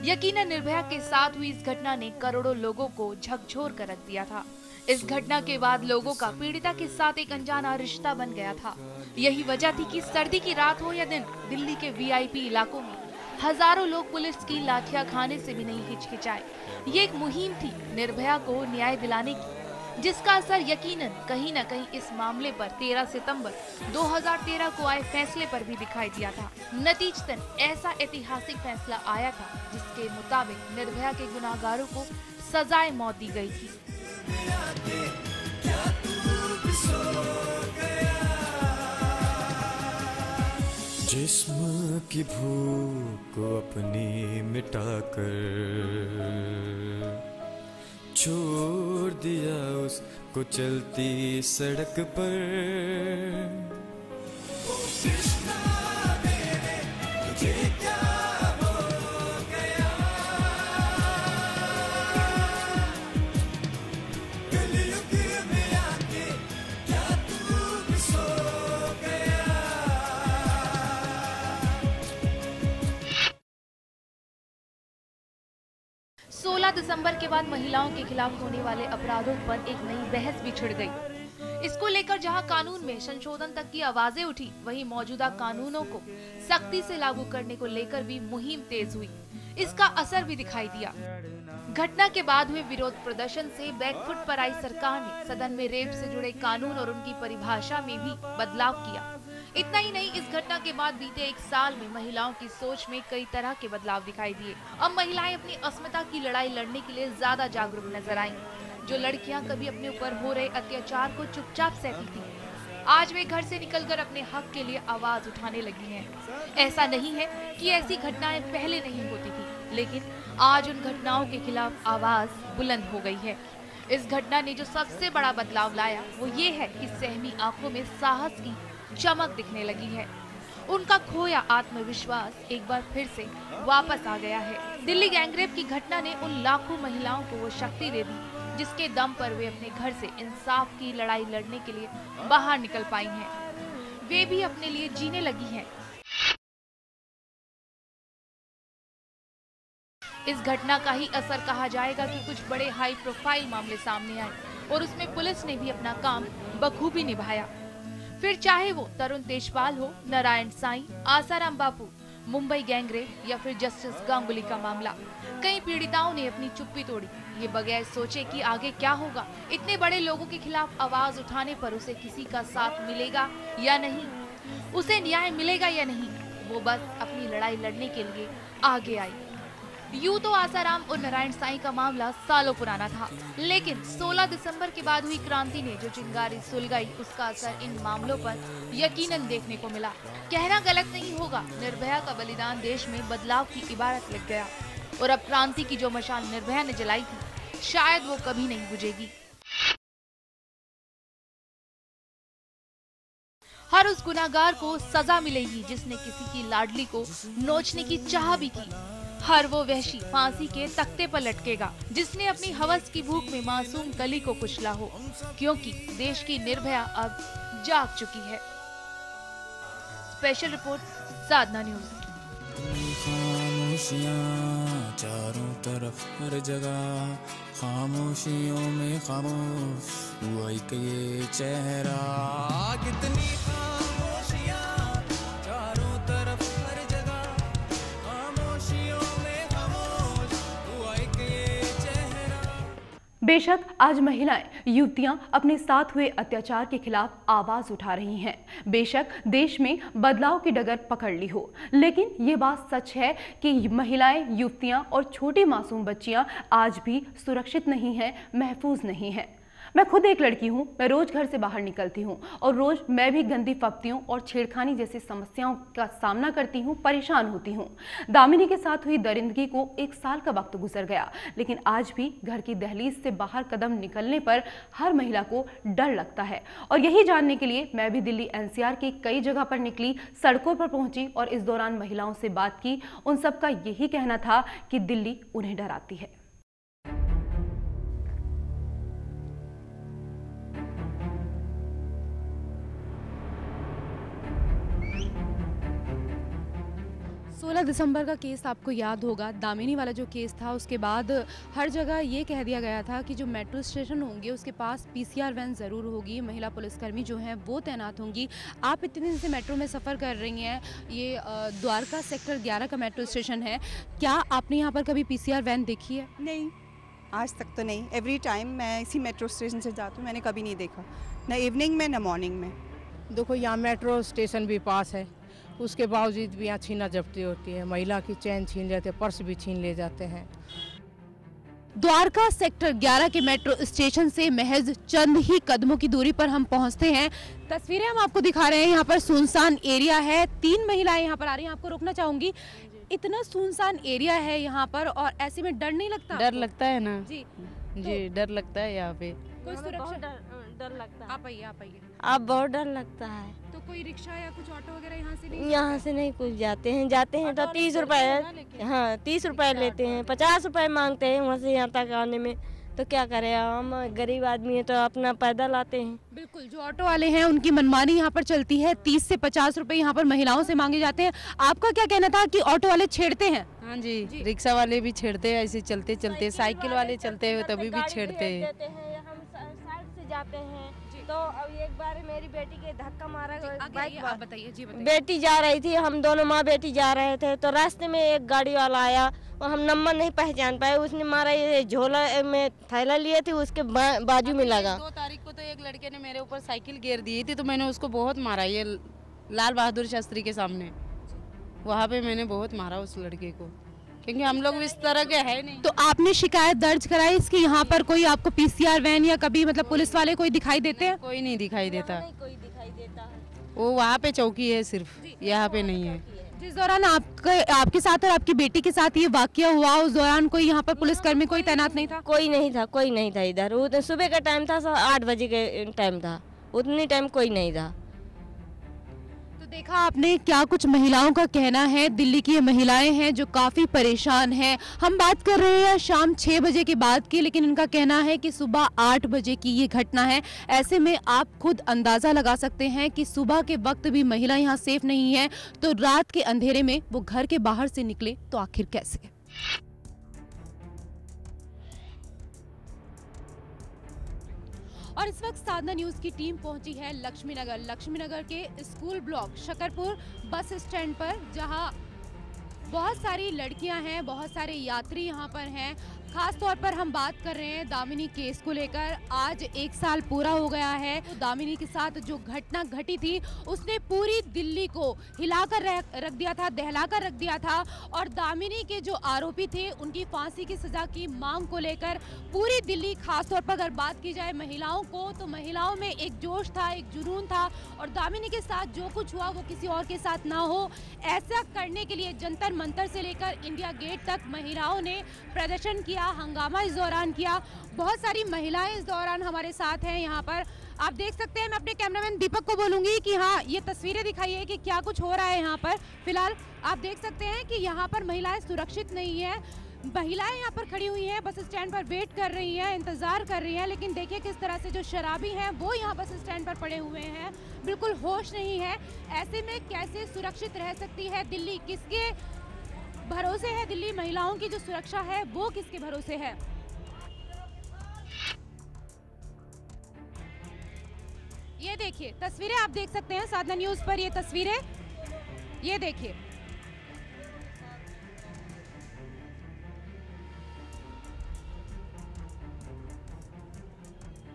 यकीनन निर्भया के साथ हुई इस घटना ने करोड़ों लोगों को झकझोर कर रख दिया था। इस घटना के बाद लोगों का पीड़िता के साथ एक अनजाना रिश्ता बन गया था। यही वजह थी कि सर्दी की रात हो या दिन, दिल्ली के वीआईपी इलाकों में हजारों लोग पुलिस की लाठियां खाने से भी नहीं हिचकिचाए। ये एक मुहिम थी निर्भया को न्याय दिलाने की, जिसका असर यकीनन कहीं न कहीं इस मामले पर 13 सितंबर 2013 को आए फैसले पर भी दिखाई दिया था। नतीजतन ऐसा ऐतिहासिक फैसला आया था जिसके मुताबिक निर्भया के गुनाहगारों को सजाए मौत दी गई थी। जिस्म की भूख को अपनी मिटाकर छोड़ दिया उसको चलती सड़क पर। दिसंबर के बाद महिलाओं के खिलाफ होने वाले अपराधों पर एक नई बहस भी छिड़ गई। इसको लेकर जहां कानून में संशोधन तक की आवाजें उठी, वहीं मौजूदा कानूनों को सख्ती से लागू करने को लेकर भी मुहिम तेज हुई। इसका असर भी दिखाई दिया। घटना के बाद हुए विरोध प्रदर्शन से बैकफुट पर आई सरकार ने सदन में रेप से जुड़े कानून और उनकी परिभाषा में भी बदलाव किया। इतना ही नहीं, इस घटना के बाद बीते 1 साल में महिलाओं की सोच में कई तरह के बदलाव दिखाई दिए। अब महिलाएं अपनी अस्मिता की लड़ाई लड़ने के लिए ज्यादा जागरूक नजर आईं। जो लड़कियां कभी अपने ऊपर हो रहे अत्याचार को चुपचाप सहती थी, आज वे घर से निकलकर अपने हक के लिए आवाज उठाने लगी हैं। ऐसा नहीं है कि ऐसी घटनाएं पहले नहीं होती थी, लेकिन आज उन घटनाओं के खिलाफ आवाज बुलंद हो गई है। इस घटना ने जो सबसे बड़ा बदलाव लाया वो ये है कि सहमी आंखों में साहस की चमक दिखने लगी है। उनका खोया आत्मविश्वास एक बार फिर से वापस आ गया है। दिल्ली गैंगरेप की घटना ने उन लाखों महिलाओं को वो शक्ति दे दी जिसके दम पर वे अपने घर से इंसाफ की लड़ाई लड़ने के लिए बाहर निकल पाई हैं। वे भी अपने लिए जीने लगी हैं। इस घटना का ही असर कहा जाएगा कि कुछ बड़े हाई प्रोफाइल मामले सामने आए और उसमें पुलिस ने भी अपना काम बखूबी निभाया। फिर चाहे वो तरुण तेजपाल हो, नारायण साईं, आसाराम बापू, मुंबई गैंगरेप या फिर जस्टिस गांगुली का मामला, कई पीड़िताओं ने अपनी चुप्पी तोड़ी, ये बगैर सोचे कि आगे क्या होगा। इतने बड़े लोगों के खिलाफ आवाज उठाने पर उसे किसी का साथ मिलेगा या नहीं, उसे न्याय मिलेगा या नहीं, वो बस अपनी लड़ाई लड़ने के लिए आगे आई। यूं तो आसाराम और नारायण साईं का मामला सालों पुराना था, लेकिन 16 दिसंबर के बाद हुई क्रांति ने जो चिंगारी सुलगाई, उसका असर इन मामलों पर यकीनन देखने को मिला। कहना गलत नहीं होगा, निर्भया का बलिदान देश में बदलाव की इबारत लग गया और अब क्रांति की जो मशाल निर्भया ने जलाई थी, शायद वो कभी नहीं बुझेगी। हर उस गुनाहगार को सजा मिलेगी जिसने किसी की लाडली को नोचने की चाह भी की। हर वो वहशी फांसी के तख्ते पर लटकेगा जिसने अपनी हवस की भूख में मासूम कली को कुचला हो, क्योंकि देश की निर्भया अब जाग चुकी है। स्पेशल रिपोर्ट, साधना न्यूज। खामोशियाँ चारों तरफ हर जगह, खामोशियों में खामोश हुआ एक ये चेहरा। कितनी खामोशियाँ चारों तरफ हर जगह, खामोशियों में खामोश हुआ एक ये चेहरा। बेशक आज महिलाएं, युवतियां अपने साथ हुए अत्याचार के खिलाफ आवाज उठा रही हैं। बेशक देश में बदलाव की डगर पकड़ ली हो, लेकिन ये बात सच है कि महिलाएं, युवतियां और छोटी मासूम बच्चियां आज भी सुरक्षित नहीं हैं, महफूज नहीं हैं। मैं खुद एक लड़की हूँ, मैं रोज घर से बाहर निकलती हूँ और रोज मैं भी गंदी फप्तियों और छेड़खानी जैसी समस्याओं का सामना करती हूँ, परेशान होती हूँ। दामिनी के साथ हुई दरिंदगी को 1 साल का वक्त गुजर गया, लेकिन आज भी घर की दहलीज से बाहर कदम निकलने पर हर महिला को डर लगता है। और यही जानने के लिए मैं भी दिल्ली NCR की कई जगह पर निकली, सड़कों पर पहुंची और इस दौरान महिलाओं से बात की। उन सबका यही कहना था कि दिल्ली उन्हें डराती है। सोलह दिसंबर का केस आपको याद होगा, दामिनी वाला जो केस था, उसके बाद हर जगह ये कह दिया गया था कि जो मेट्रो स्टेशन होंगे उसके पास PCR वैन ज़रूर होगी, महिला पुलिसकर्मी जो हैं वो तैनात होंगी। आप इतने दिन से मेट्रो में सफ़र कर रही हैं, ये द्वारका सेक्टर 11 का मेट्रो स्टेशन है, क्या आपने यहाँ पर कभी PCR वैन देखी है? नहीं, आज तक तो नहीं। एवरी टाइम मैं इसी मेट्रो स्टेशन से जाती हूँ, मैंने कभी नहीं देखा, ना इवनिंग में ना मॉर्निंग में। देखो यहाँ मेट्रो स्टेशन भी पास है, उसके बावजूद भी यहाँ छीना जब्ती होती है, महिला की चैन छीन लेते हैं, पर्स भी छीन ले जाते हैं। द्वारका सेक्टर 11 के मेट्रो स्टेशन से महज चंद ही कदमों की दूरी पर हम पहुंचते हैं। तस्वीरें हम आपको दिखा रहे हैं, यहाँ पर सुनसान एरिया है, 3 महिलाएं यहाँ पर आ रही हैं। आपको रोकना चाहूंगी, इतना सुनसान एरिया है यहाँ पर और ऐसे में डर नहीं लगता? डर लगता है ना जी, जी डर लगता है यहाँ पे। कोई सुरक्षा? डर लगता है। आप आइए, आप आइए। आप बहुत डर लगता है। तो कोई रिक्शा या कुछ ऑटो वगैरह यहाँ से नहीं? यहाँ से नहीं, कुछ जाते हैं तो 30 रुपए, हाँ 30 रुपए लेते हैं, 50 रुपए मांगते हैं वहाँ से यहाँ तक आने में। तो क्या करें, हम गरीब आदमी है तो अपना पैदल आते हैं। बिल्कुल, जो ऑटो वाले हैं उनकी मनमानी यहाँ पर चलती है, 30 से 50 रुपए यहाँ पर महिलाओं से मांगे जाते हैं। आपका क्या कहना था कि ऑटो वाले छेड़ते हैं? हाँ जी, रिक्शा वाले भी छेड़ते हैं, ऐसे चलते चलते, साइकिल वाले चलते हुए तभी भी छेड़ते हैं। हम साइड से जाते हैं तो अब एक बार मेरी बेटी के धक्का मारा बाइक। आप बताइए जी, बताइए। बेटी जा रही थी, हम दोनों माँ बेटी जा रहे थे, तो रास्ते में एक गाड़ी वाला आया और हम नंबर नहीं पहचान पाए, उसने मारा, ये झोला में थैला लिए थे, उसके बाजू में लगा। 2 तारीख को तो एक लड़के ने मेरे ऊपर साइकिल गिर दी थी, तो मैंने उसको बहुत मारा, ये लाल बहादुर शास्त्री के सामने, वहाँ पे मैंने बहुत मारा उस लड़के को, क्योंकि हम लोग इस तरह के है नहीं। तो आपने शिकायत दर्ज कराई इसकी? यहाँ पर कोई आपको पीसीआर वैन या कभी मतलब पुलिस वाले कोई दिखाई देते हैं? कोई नहीं दिखाई देता, कोई दिखाई देता है। वो वहाँ पे चौकी है सिर्फ, यहाँ पे नहीं है। जिस दौरान आपके साथ और आपकी बेटी के साथ ये वाकया हुआ, उस दौरान कोई यहाँ पर पुलिसकर्मी कोई तैनात नहीं था? कोई नहीं था, कोई नहीं था इधर। वो तो सुबह का टाइम था, 8 बजे के टाइम था, उतनी टाइम कोई नहीं था। देखा आपने क्या कुछ महिलाओं का कहना है। दिल्ली की ये महिलाएं हैं जो काफ़ी परेशान हैं। हम बात कर रहे हैं शाम 6 बजे के बाद की, लेकिन इनका कहना है कि सुबह 8 बजे की ये घटना है। ऐसे में आप खुद अंदाज़ा लगा सकते हैं कि सुबह के वक्त भी महिला यहाँ सेफ नहीं है, तो रात के अंधेरे में वो घर के बाहर से निकले तो आखिर कैसे। और इस वक्त साधना न्यूज की टीम पहुंची है लक्ष्मीनगर के school block Shakarpur bus stand पर, जहां बहुत सारी लड़कियां हैं, बहुत सारे यात्री यहां पर हैं। खास तौर पर हम बात कर रहे हैं दामिनी केस को लेकर। आज 1 साल पूरा हो गया है। तो दामिनी के साथ जो घटना घटी थी उसने पूरी दिल्ली को हिलाकर रख दिया था, दहलाकर रख दिया था। और दामिनी के जो आरोपी थे उनकी फांसी की सजा की मांग को लेकर पूरी दिल्ली, खास तौर पर अगर बात की जाए महिलाओं को, तो महिलाओं में एक जोश था, एक जुनून था। और दामिनी के साथ जो कुछ हुआ वो किसी और के साथ ना हो, ऐसा करने के लिए जंतर मंतर से लेकर इंडिया गेट तक महिलाओं ने प्रदर्शन किया, हंगामा इस दौरान किया। बहुत सारी महिलाएं इस दौरान हमारे साथ हैं यहाँ पर, आप देख सकते हैं। मैं अपने कैमरामैन दीपक को बोलूंगी कि हाँ, ये तस्वीरें दिखाइए कि क्या कुछ हो रहा है यहाँ पर। फिलहाल आप देख सकते हैं कि यहाँ पर महिलाएं सुरक्षित नहीं है। महिलाएं यहाँ पर खड़ी हुई हैं, बस स्टैंड पर वेट कर रही हैं, इंतजार कर रही हैं। लेकिन देखिए किस तरह से जो शराबी हैं वो यहाँ बस स्टैंड पर पड़े हुए हैं, बिल्कुल होश नहीं है। ऐसे में कैसे सुरक्षित रह सकती है दिल्ली? किसके भरोसे है दिल्ली? महिलाओं की जो सुरक्षा है वो किसके भरोसे है? ये देखिए तस्वीरें आप देख सकते हैं साधना न्यूज पर, ये तस्वीरें ये देखिए।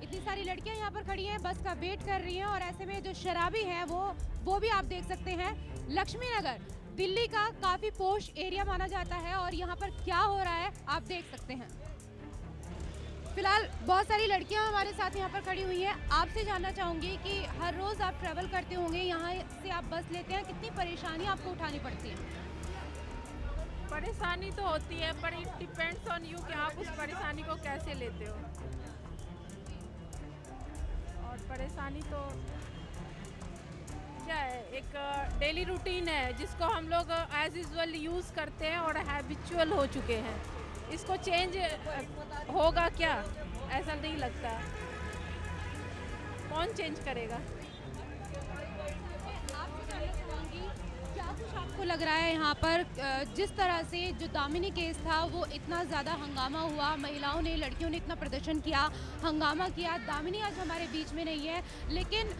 इतनी सारी लड़कियां यहाँ पर खड़ी हैं, बस का वेट कर रही हैं। और ऐसे में जो शराबी हैं वो भी आप देख सकते हैं। लक्ष्मीनगर दिल्ली का काफी पोश एरिया माना जाता है और यहाँ पर क्या हो रहा है आप देख सकते हैं। फिलहाल बहुत सारी लड़कियां हमारे साथ यहाँ पर खड़ी हुई हैं। आपसे जानना चाहूंगी कि हर रोज आप ट्रैवल करते होंगे, यहाँ से आप बस लेते हैं, कितनी परेशानी आपको उठानी पड़ती है? परेशानी तो होती है, पर इट डिपेंड्स ऑन यू कि आप उस परेशानी को कैसे लेते हो। और परेशानी तो क्या है, एक डेली रूटीन है जिसको हम लोग एज यूजुअल यूज़ करते हैं और हैबिचुअल हो चुके हैं। इसको चेंज होगा क्या, ऐसा नहीं लगता। कौन चेंज करेगा? क्या कुछ आपको लग रहा है यहाँ पर जिस तरह से जो दामिनी केस था वो इतना ज़्यादा हंगामा हुआ, महिलाओं ने, लड़कियों ने इतना प्रदर्शन किया, हंगामा किया। दामिनी आज हमारे बीच में नहीं है, लेकिन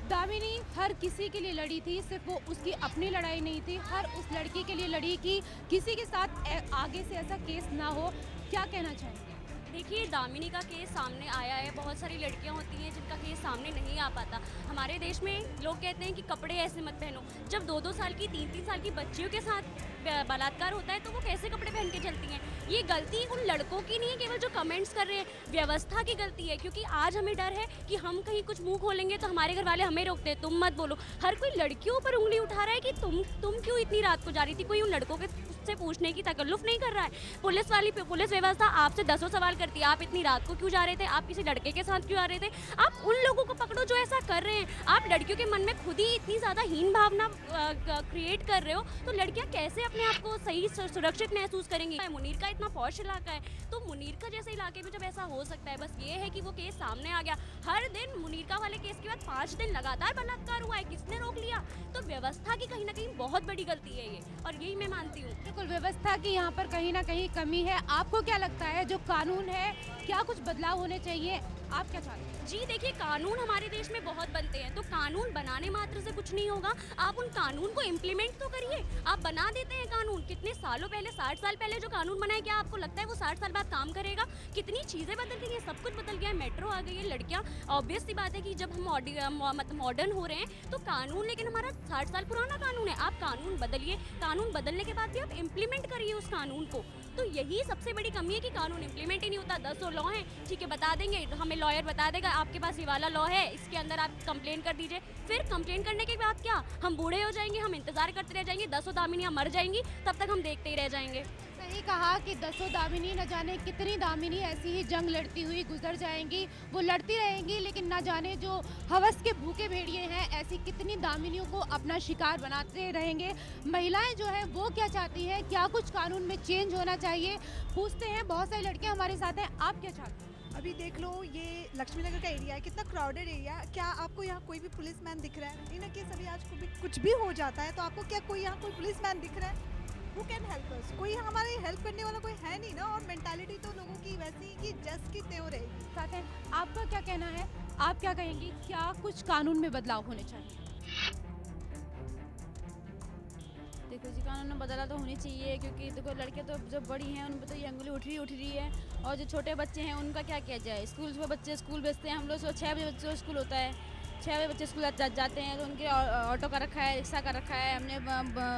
दामिनी हर किसी के लिए लड़ी थी, सिर्फ वो उसकी अपनी लड़ाई नहीं थी, हर उस लड़की के लिए लड़ी कि किसी के साथ आगे से ऐसा केस ना हो। क्या कहना चाहेंगे? देखिए, दामिनी का केस सामने आया है। बहुत सारी लड़कियां होती हैं जिनका केस सामने नहीं आ पाता। हमारे देश में लोग कहते हैं कि कपड़े ऐसे मत पहनो। जब 2-2 साल की, 3-3 साल की बच्चियों के साथ बलात्कार होता है तो वो कैसे कपड़े पहन के चलती हैं? ये गलती उन लड़कों की नहीं है केवल जो कमेंट्स कर रहे हैं, व्यवस्था की गलती है। क्योंकि आज हमें डर है कि हम कहीं कुछ मुंह खोलेंगे तो हमारे घर वाले हमें रोकते हैं, तुम मत बोलो। हर कोई लड़कियों पर उंगली उठा रहा है कि तुम क्यों इतनी रात को जा रही थी। कोई उन लड़कों के से पूछने की तकल्लुफ नहीं कर रहा है। पुलिस व्यवस्था आपसे 10 सवाल करती है, आप इतनी रात को क्यों जा रहे थे, आप किसी लड़के के साथ क्यों आ रहे थे। आप उन लोगों को पकड़ो जो ऐसा कर रहे हैं। आप लड़कियों के मन में खुद ही इतनी ज़्यादा हीन भावना क्रिएट कर रहे हो, तो लड़कियां कैसे अपने आप को सही सुरक्षित महसूस करेंगी। मुनीर का इतना पॉश इलाका है, तो मुनीर का जैसे इलाके में जब ऐसा हो सकता है, बस ये है कि वो केस सामने आ गया। हर दिन मुनीर वाले केस के बाद 5 दिन लगातार बलात्कार हुआ है, किसने रोक लिया? तो व्यवस्था की कहीं ना कहीं बहुत बड़ी गलती है ये, और यही मैं मानती हूँ। बिल्कुल, व्यवस्था की यहाँ पर कहीं ना कहीं कमी है। आपको क्या लगता है जो कानून है, क्या कुछ बदलाव होने चाहिए? आप क्या चाहते हैं? जी देखिए, कानून हमारे देश में बहुत बनते हैं, तो कानून बनाने मात्र से कुछ नहीं होगा। आप उन कानून को इम्प्लीमेंट तो करिए। आप बना देते हैं कानून, कितने सालों पहले, 60 साल पहले जो कानून बनाया, क्या आपको लगता है वो 60 साल बाद काम करेगा? कितनी चीज़ें बदल गई हैं, सब कुछ बदल गया है, मेट्रो आ गई है, लड़कियाँ, ऑब्वियस सी बात है कि जब हम मॉडर्न हो रहे हैं तो कानून, लेकिन हमारा 60 साल पुराना कानून है। आप कानून बदलिए, कानून बदलने के बाद भी आप इम्प्लीमेंट करिए उस कानून को। तो यही सबसे बड़ी कमी है कि कानून इम्प्लीमेंट ही नहीं होता। 10 लॉ हैं, ठीक है, बता देंगे, हमें लॉयर बता देगा आपके पास ये वाला लॉ है, इसके अंदर आप कंप्लेन कर दीजिए। फिर कंप्लेन करने के बाद क्या, हम बूढ़े हो जाएंगे, हम इंतजार करते रह जाएंगे, 10 दामिनियाँ मर जाएंगी, तब तक हम देखते ही रह जाएंगे। सही कहा कि 10 दामिनी, न जाने कितनी दामिनी ऐसी ही जंग लड़ती हुई गुजर जाएंगी। वो लड़ती रहेंगी, लेकिन न जाने जो हवस के भूखे भेड़िए हैं, ऐसी कितनी दामिनियों को अपना शिकार बनाते रहेंगे। महिलाएं जो है वो क्या चाहती हैं, क्या कुछ कानून में चेंज होना चाहिए, पूछते हैं। बहुत सारी लड़कियां हमारे साथ हैं, आप क्या चाहते हैं? अभी देख लो, ये लक्ष्मी नगर का एरिया है, कितना क्राउडेड एरिया है। क्या आपको यहाँ कोई भी पुलिसमैन दिख रहा है? इन केस अभी आज कुछ भी हो जाता है तो आपको क्या कोई यहाँ कोई पुलिसमैन दिख रहा है? Who can help us? कोई हमारी हेल्प करने वाला कोई है नहीं ना। और मेंटालिटी तो लोगों की वैसी कि जस्ट की त्यों रहेगी। साथ है, आपका क्या कहना है, आप क्या कहेंगी, क्या कुछ कानून में बदलाव होने चाहिए? देखो जी, कानून में बदलाव तो होनी चाहिए, क्योंकि देखो लड़कियां तो जो बड़ी हैं उन पर तो ये अंगुली उठ रही है, और जो छोटे बच्चे हैं उनका क्या किया जाए। स्कूल में बच्चे स्कूल भेजते हैं, हम लोग 6 बजे बच्चों स्कूल होता है, 6 बजे बच्चे स्कूल जाते हैं, तो उनके ऑटो का रखा है, रिक्शा का रखा है, हमने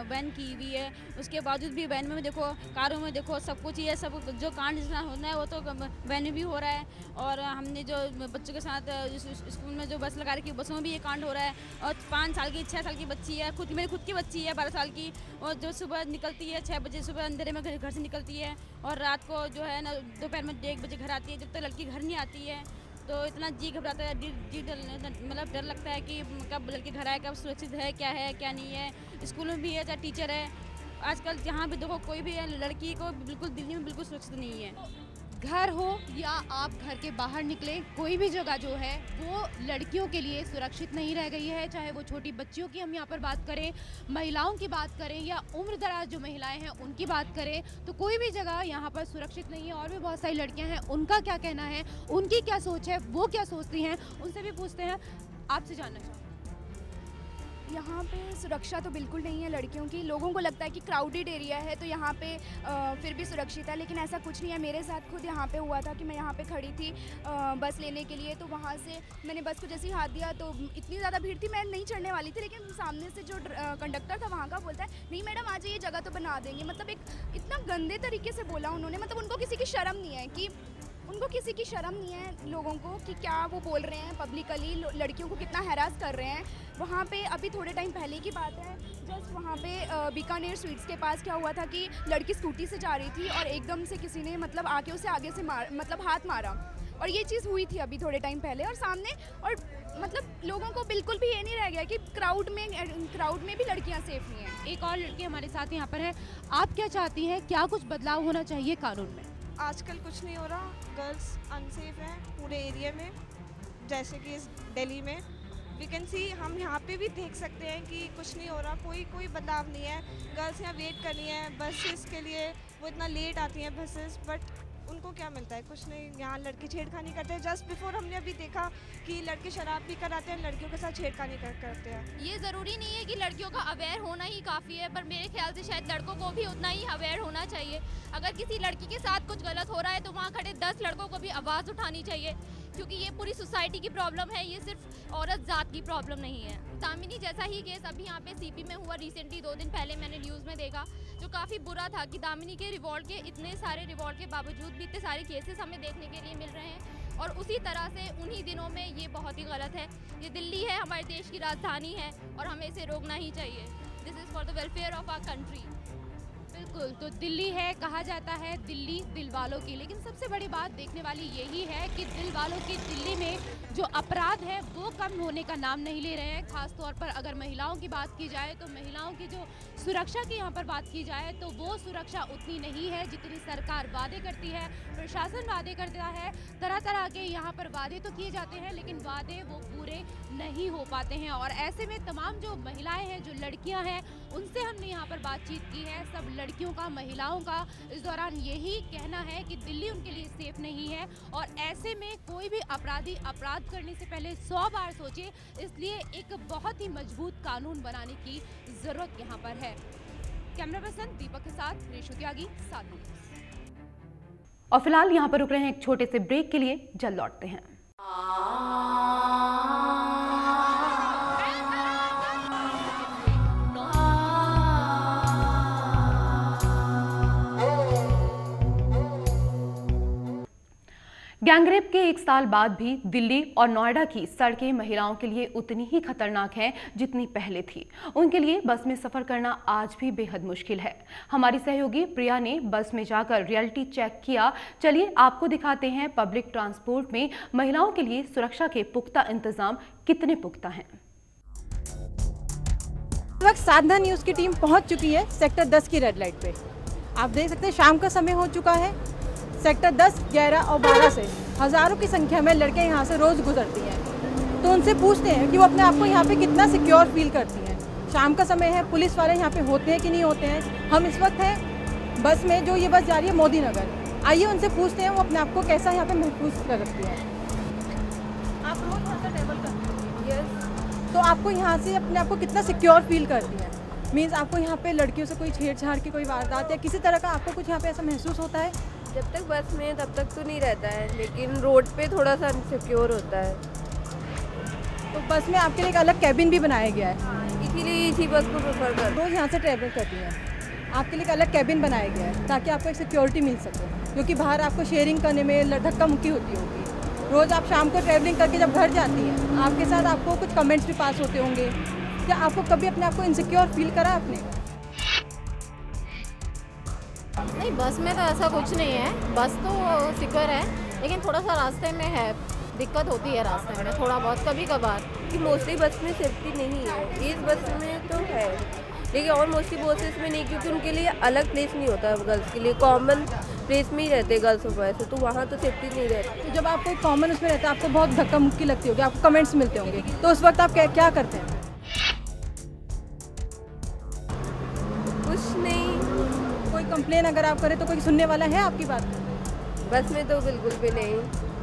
वैन की हुई है। उसके बावजूद भी वैन में देखो, कारों में देखो, सब कुछ ही है, सब जो कांड जितना होना है वो तो वैन में भी हो रहा है। और हमने जो बच्चों के साथ स्कूल में जो बस लगा रखी है, बसों में भी ये कांड हो रहा है। और 5 साल की 6 साल की बच्ची है, मेरी खुद की बच्ची है 12 साल की, और जो सुबह निकलती है 6 बजे, सुबह अंधेरे में घर से निकलती है, और रात को जो है ना दोपहर में 1 बजे घर आती है। जब तक लड़की घर नहीं आती है तो इतना जी घबराता है, मतलब डर लगता है कि कब लड़की घर आए, कब सुरक्षित है क्या नहीं है। स्कूल में भी है, चाहे टीचर है, आजकल जहाँ भी देखो कोई भी है, लड़की को बिल्कुल दिल्ली में बिल्कुल सुरक्षित नहीं है। घर हो या आप घर के बाहर निकले, कोई भी जगह जो है वो लड़कियों के लिए सुरक्षित नहीं रह गई है। चाहे वो छोटी बच्चियों की हम यहाँ पर बात करें, महिलाओं की बात करें, या उम्रदराज जो महिलाएं हैं उनकी बात करें, तो कोई भी जगह यहाँ पर सुरक्षित नहीं है। और भी बहुत सारी लड़कियाँ हैं, उनका क्या कहना है, उनकी क्या सोच है, वो क्या सोचती हैं, उनसे भी पूछते हैं। आपसे जानना चाहूँ, यहाँ पे सुरक्षा तो बिल्कुल नहीं है लड़कियों की। लोगों को लगता है कि क्राउडेड एरिया है तो यहाँ पे फिर भी सुरक्षित है, लेकिन ऐसा कुछ नहीं है। मेरे साथ खुद यहाँ पे हुआ था कि मैं यहाँ पे खड़ी थी बस लेने के लिए, तो वहाँ से मैंने बस को जैसे ही हाथ दिया तो इतनी ज़्यादा भीड़ थी, मैं नहीं चढ़ने वाली थी, लेकिन सामने से जो कंडक्टर था वहाँ का बोलता है, नहीं मैडम आ जाइए, जगह तो बना देंगे। मतलब एक इतना गंदे तरीके से बोला उन्होंने, मतलब उनको किसी की शर्म नहीं है कि उनको किसी की शर्म नहीं है लोगों को कि क्या वो बोल रहे हैं पब्लिकली, लड़कियों को कितना हैरास कर रहे हैं। वहाँ पे अभी थोड़े टाइम पहले की बात है, जस्ट वहाँ पे बीकानेर स्वीट्स के पास क्या हुआ था कि लड़की स्कूटी से जा रही थी और एकदम से किसी ने मतलब आके उसे आगे से मतलब हाथ मारा, और ये चीज़ हुई थी अभी थोड़े टाइम पहले और सामने। और मतलब लोगों को बिल्कुल भी ये नहीं रह गया कि क्राउड में भी लड़कियाँ सेफ नहीं हैं। एक और लड़की हमारे साथ यहाँ पर है, आप क्या चाहती हैं, क्या कुछ बदलाव होना चाहिए कानून में? आजकल कुछ नहीं हो रहा, गर्ल्स अनसेफ हैं पूरे एरिया में, जैसे कि इस दिल्ली में वी कैन सी। हम यहाँ पे भी देख सकते हैं कि कुछ नहीं हो रहा, कोई बदलाव नहीं है। गर्ल्स यहाँ वेट कर रही हैं बसेस के लिए, वो इतना लेट आती हैं बसेस, बट उनको क्या मिलता है, कुछ नहीं। यहाँ लड़के छेड़खानी करते हैं। जस्ट बिफोर हमने अभी देखा कि लड़के शराब भी कराते हैं, लड़कियों के साथ छेड़खानी करते हैं। ये ज़रूरी नहीं है कि लड़कियों का अवेयर होना ही काफ़ी है, पर मेरे ख्याल से शायद लड़कों को भी उतना ही अवेयर होना चाहिए। अगर किसी लड़की के साथ कुछ गलत हो रहा है तो वहाँ खड़े 10 लड़कों को भी आवाज़ उठानी चाहिए, क्योंकि ये पूरी सोसाइटी की प्रॉब्लम है, ये सिर्फ औरत जात की प्रॉब्लम नहीं है। दामिनी जैसा ही केस अभी यहाँ पे सीपी में हुआ रिसेंटली, 2 दिन पहले मैंने न्यूज़ में देखा, जो काफ़ी बुरा था कि दामिनी के रिवॉल्ट के इतने सारे रिवॉल्ट के बावजूद भी इतने सारे केसेस हमें देखने के लिए मिल रहे हैं। और उसी तरह से उन्हीं दिनों में ये बहुत ही गलत है। ये दिल्ली है, हमारे देश की राजधानी है, और हमें इसे रोकना ही चाहिए। This is for the welfare of our country. बिल्कुल, तो दिल्ली है, कहा जाता है दिल्ली दिल वालों की, लेकिन सबसे बड़ी बात देखने वाली यही है कि दिल वालों की दिल्ली में जो अपराध है वो कम होने का नाम नहीं ले रहे हैं। खासतौर पर अगर महिलाओं की बात की जाए तो महिलाओं की जो सुरक्षा की यहाँ पर बात की जाए तो वो सुरक्षा उतनी नहीं है जितनी सरकार वादे करती है, प्रशासन वादे करता है। तरह तरह के यहाँ पर वादे तो किए जाते हैं, लेकिन वादे वो पूरे नहीं हो पाते हैं। और ऐसे में तमाम जो महिलाएं हैं, जो लड़कियां हैं, उनसे हमने यहाँ पर बातचीत की है। सब लड़कियों का, महिलाओं का इस दौरान यही कहना है कि दिल्ली उनके लिए सेफ नहीं है और ऐसे में कोई भी अपराधी अपराध करने से पहले 100 बार सोचे, इसलिए एक बहुत ही मजबूत कानून बनाने की जरूरत यहाँ पर है। कैमरा पर्सन दीपक के साथ रेशु त्यागी, साथ न्यूज़। और फिलहाल यहाँ पर रुक रहे हैं एक छोटे से ब्रेक के लिए, जल्द लौटते हैं। गैंगरेप के 1 साल बाद भी दिल्ली और नोएडा की सड़कें महिलाओं के लिए उतनी ही खतरनाक हैं जितनी पहले थी। उनके लिए बस में सफर करना आज भी बेहद मुश्किल है। हमारी सहयोगी प्रिया ने बस में जाकर रियलिटी चेक किया। चलिए आपको दिखाते हैं पब्लिक ट्रांसपोर्ट में महिलाओं के लिए सुरक्षा के पुख्ता इंतजाम कितने पुख्ता हैं। इस वक्त साधना न्यूज़ की टीम पहुंच चुकी है सेक्टर 10 की रेड लाइट पे। आप देख सकते हैं शाम का समय हो चुका है। सेक्टर 10, 11 और 12 से हज़ारों की संख्या में लड़कियां यहां से रोज़ गुजरती हैं। तो उनसे पूछते हैं कि वो अपने आप को यहां पे कितना सिक्योर फील करती हैं। शाम का समय है, पुलिस वाले यहां पे होते हैं कि नहीं होते हैं। हम इस वक्त हैं बस में, जो ये बस जा रही है मोदी नगर। आइए उनसे पूछते हैं वो अपने आप को कैसा यहाँ पे महसूस करती है। आप रोज़ यहाँ से ट्रेवल करती हैं? यस। तो आपको यहाँ से अपने आप को कितना सिक्योर फील करती हैं? मीन्स आपको यहाँ पे लड़कियों से कोई छेड़छाड़ की कोई वारदात या किसी तरह का आपको कुछ यहाँ पे ऐसा महसूस होता है? जब तक बस में तब तक तो नहीं रहता है, लेकिन रोड पे थोड़ा सा इनसिक्योर होता है। तो बस में आपके लिए एक अलग कैबिन भी बनाया गया है, इसीलिए इसी बस को प्रेफर कर। रोज़ यहाँ से ट्रैवल करती हैं, आपके लिए एक अलग कैबिन बनाया गया है ताकि आपको एक सिक्योरिटी मिल सके, क्योंकि बाहर आपको शेयरिंग करने में धक्का मुक्की होती होगी। रोज़ आप शाम को ट्रैवलिंग करके जब घर जाती हैं, आपके साथ आपको कुछ कमेंट्स भी पास होते होंगे। क्या आपको कभी अपने आप को इनसिक्योर फील करा आपने? नहीं, बस में तो ऐसा कुछ नहीं है, बस तो सिक्योर है, लेकिन थोड़ा सा रास्ते में है, दिक्कत होती है रास्ते में थोड़ा बहुत कभी कभार। कि मोस्टली बस में सेफ्टी नहीं है, इस बस में तो है, लेकिन और मोस्टली बसेस में नहीं, क्योंकि उनके लिए अलग प्लेस नहीं होता है गर्ल्स के लिए, कॉमन प्लेस में ही रहते हैं गर्ल्स और बॉयज़, तो वहाँ तो सेफ्टी नहीं रहती। तो जब आपको कॉमन उसमें रहता है, आपको बहुत धक्का मुक्की लगती होगी, आपको कमेंट्स मिलते होंगे, तो उस वक्त आप क्या करते हैं? कुछ नहीं। कोई कंप्लेन अगर आप करें तो कोई सुनने वाला है आपकी बात? बस में तो बिल्कुल भी नहीं,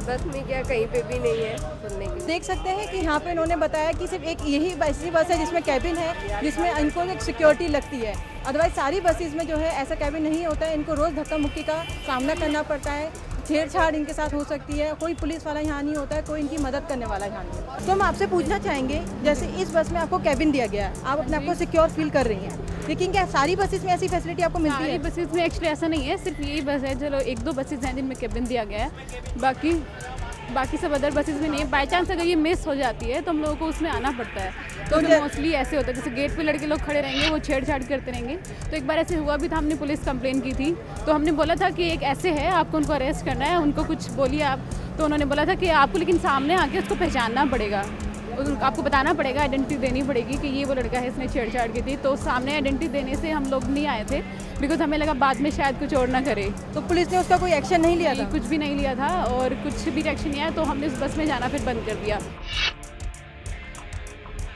बस में क्या कहीं पे भी नहीं है सुनने के। देख सकते हैं कि यहाँ पे इन्होंने बताया कि सिर्फ एक यही ऐसी बस है जिसमें कैबिन है, जिसमें इनको एक सिक्योरिटी लगती है। अदरवाइज सारी बसेस में जो है ऐसा कैबिन नहीं होता है, इनको रोज़ धक्का मुक्की का सामना करना पड़ता है, छेड़छाड़ इनके साथ हो सकती है, कोई पुलिस वाला यहाँ नहीं होता है, कोई इनकी मदद करने वाला यहाँ नहीं है। तो हम आपसे पूछना चाहेंगे, जैसे इस बस में आपको कैबिन दिया गया है, आप अपने आप को सिक्योर फील कर रही हैं, लेकिन क्या सारी बसेस में ऐसी फैसिलिटी आपको मिलती है? सारी बसेस में एक्चुअली ऐसा नहीं है, सिर्फ यही बस है, चलो 1-2 बसेस हैं जिनमें कैबिन दिया गया है, बाकी सब अदर बसेस में नहीं है। बाई चांस अगर ये मिस हो जाती है तो हम लोगों को उसमें आना पड़ता है, तो मोस्टली ऐसे होता है जैसे गेट पे लड़के लोग खड़े रहेंगे, वो छेड़छाड़ करते रहेंगे। तो एक बार ऐसे हुआ भी था, हमने पुलिस कंप्लेन की थी, तो हमने बोला था कि एक ऐसे है, आपको उनको अरेस्ट करना है, उनको कुछ बोलिए आप, तो उन्होंने बोला था कि आपको लेकिन सामने आके उसको पहचानना पड़ेगा, आपको बताना पड़ेगा, आइडेंटिटी देनी पड़ेगी कि ये वो लड़का है, इसने छेड़छाड़ की थी। तो सामने आइडेंटिटी देने से हम लोग नहीं आए थे, बिकॉज हमें लगा बाद में शायद कुछ और ना करे। तो पुलिस ने उसका कोई एक्शन नहीं लिया था? कुछ भी नहीं लिया था और कुछ भी एक्शन नहीं आया, तो हमने उस बस में जाना फिर बंद कर दिया।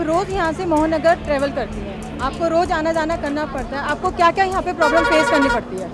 रोज़ यहाँ से मोहननगर ट्रेवल करती हैं, आपको रोज़ आना जाना करना पड़ता है, आपको क्या क्या यहाँ पे प्रॉब्लम फेस करनी पड़ती है?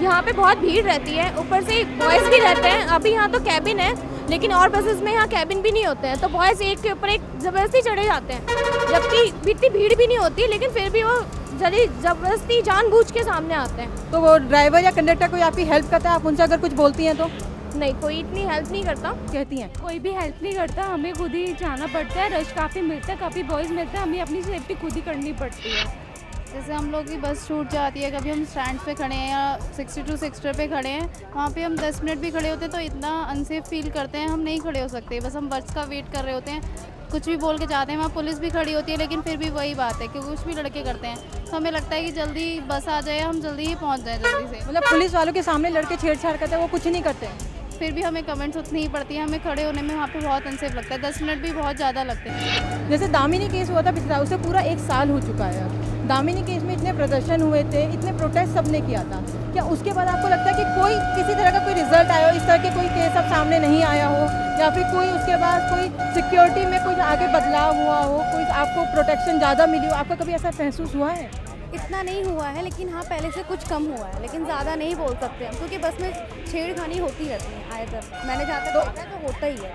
यहाँ पे बहुत भीड़ रहती है, ऊपर से बॉयज़ भी रहते हैं। अभी यहाँ तो कैबिन है, लेकिन और बसेस में यहाँ कैबिन भी नहीं होते हैं, तो बॉयज़ एक के ऊपर एक ज़बरदस्ती चढ़े जाते हैं, जबकि इतनी भीड़ भी नहीं होती, लेकिन फिर भी वो ज़बरदस्ती जानबूझ के सामने आते हैं। तो वो ड्राइवर या कंडक्टर कोई आपकी हेल्प करता है, आप उनसे अगर कुछ बोलती हैं तो? नहीं, कोई इतनी हेल्प नहीं करता। कहती हैं कोई भी हेल्प नहीं करता, हमें खुद ही जाना पड़ता है, रश काफ़ी मिलता है, काफ़ी बॉयज़ मिलते हैं, हमें अपनी सेफ्टी खुद ही करनी पड़ती है। जैसे हम लोग की बस छूट जाती है, कभी हम स्टैंड पे खड़े हैं या 62 सेक्टर पे खड़े हैं, वहाँ पे हम 10 मिनट भी खड़े होते हैं तो इतना अनसेफ फील करते हैं, हम नहीं खड़े हो सकते, बस हम बस का वेट कर रहे होते हैं, कुछ भी बोल के जाते हैं, वहाँ पुलिस भी खड़ी होती है, लेकिन फिर भी वही बात है कि कुछ भी लड़के करते हैं, तो हमें लगता है कि जल्दी बस आ जाए, हम जल्दी ही पहुँच जाए जल्दी से। मतलब पुलिस वालों के सामने लड़के छेड़छाड़ करते हैं, वो कुछ नहीं करते हैं, फिर भी हमें कमेंट्स उतनी ही पड़ती है, हमें खड़े होने में वहाँ पे बहुत अनसेफ लगता है, 10 मिनट भी बहुत ज़्यादा लगते हैं। जैसे दामिनी केस हुआ था पिछला, उसे पूरा 1 साल हो चुका है। दामिनी केस में इतने प्रदर्शन हुए थे, इतने प्रोटेस्ट सबने किया था, क्या उसके बाद आपको लगता है कि कोई किसी तरह का कोई रिजल्ट आया हो, इस तरह के कोई केस अब सामने नहीं आया हो, या फिर कोई उसके बाद कोई सिक्योरिटी में कुछ आगे बदलाव हुआ हो, कोई आपको प्रोटेक्शन ज़्यादा मिली हो, आपका कभी ऐसा महसूस हुआ है? इतना नहीं हुआ है, लेकिन हाँ पहले से कुछ कम हुआ है, लेकिन ज़्यादा नहीं बोल सकते हम, क्योंकि बस में छेड़खानी होती रहती है आए दिन। मैंने जहाँ तक देखा है तो होता ही है।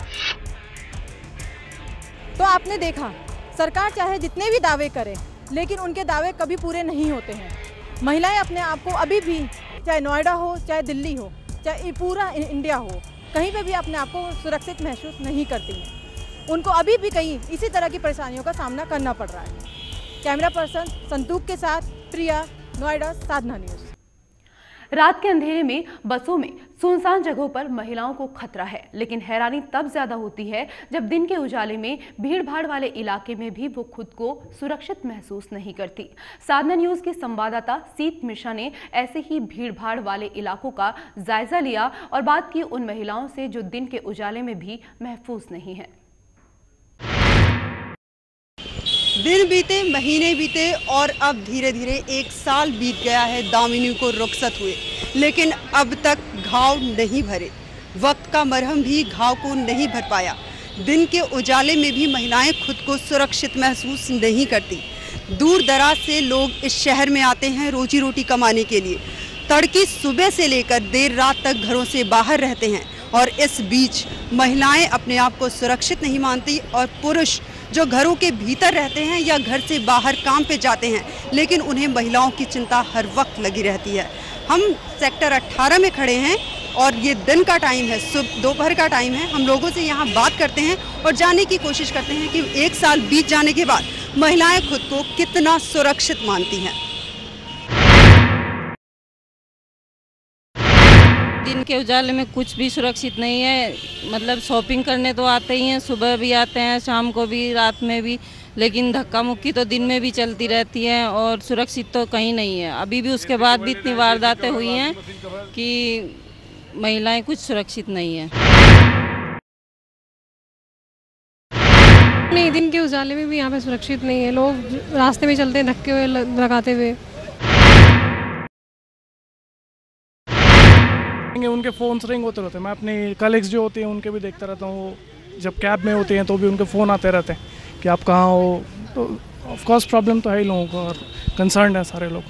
तो आपने देखा, सरकार चाहे जितने भी दावे करे, लेकिन उनके दावे कभी पूरे नहीं होते हैं। महिलाएं अपने आप को अभी भी, चाहे नोएडा हो, चाहे दिल्ली हो, चाहे पूरा इंडिया हो, कहीं पे भी अपने आप को सुरक्षित महसूस नहीं करती हैं। उनको अभी भी कहीं इसी तरह की परेशानियों का सामना करना पड़ रहा है। कैमरा पर्सन संतूक के साथ प्रिया, नोएडा, साधना न्यूज़। रात के अंधेरे में बसों में सुनसान जगहों पर महिलाओं को खतरा है, लेकिन हैरानी तब ज्यादा होती है जब दिन के उजाले में भीड़-भाड़ वाले इलाके में भी वो खुद को सुरक्षित महसूस नहीं करती। साधना न्यूज़ की संवाददाता सीत मिश्रा ने ऐसे ही भीड़-भाड़ वाले इलाकों का जायजा लिया और बात की उन महिलाओं से जो दिन के उजाले में भी महफूज नहीं है। दिन बीते, महीने बीते और अब धीरे धीरे 1 साल बीत गया है दामिनी को रुखसत हुए, लेकिन अब तक घाव नहीं भरे। वक्त का मरहम भी घाव को नहीं भर पाया। दिन के उजाले में भी महिलाएं खुद को सुरक्षित महसूस नहीं करती। दूर दराज से लोग इस शहर में आते हैं रोजी रोटी कमाने के लिए। तड़की सुबह से लेकर देर रात तक घरों से बाहर रहते हैं और इस बीच महिलाएं अपने आप को सुरक्षित नहीं मानती और पुरुष जो घरों के भीतर रहते हैं या घर से बाहर काम पे जाते हैं, लेकिन उन्हें महिलाओं की चिंता हर वक्त लगी रहती है। हम सेक्टर 18 में खड़े हैं और ये दिन का टाइम है, दोपहर का टाइम है। हम लोगों से यहाँ बात करते हैं और जानने की कोशिश करते हैं कि 1 साल बीत जाने के बाद महिलाएं खुद को कितना सुरक्षित मानती हैं। दिन के उजाले में कुछ भी सुरक्षित नहीं है। मतलब शॉपिंग करने तो आते ही हैं, सुबह भी आते हैं, शाम को भी, रात में भी, लेकिन धक्का मुक्की तो दिन में भी चलती रहती है और सुरक्षित तो कहीं नहीं है। अभी भी उसके बाद भी इतनी वारदातें हुई हैं कि महिलाएं कुछ सुरक्षित नहीं है। नहीं, दिन के उजाले में भी यहाँ पे सुरक्षित नहीं है। लोग रास्ते में चलते हैं धक्के हुए लगाते हुए। उनके फ़ोन्स रिंग होते रहते हैं। मैं अपने कलीग्स जो होते हैं उनके भी देखता रहता हूँ, जब कैब में होते हैं तो भी उनके फ़ोन आते रहते हैं कि आप कहाँ हो। तो ऑफ कोर्स प्रॉब्लम तो है ही लोगों को और कंसर्न है सारे लोग।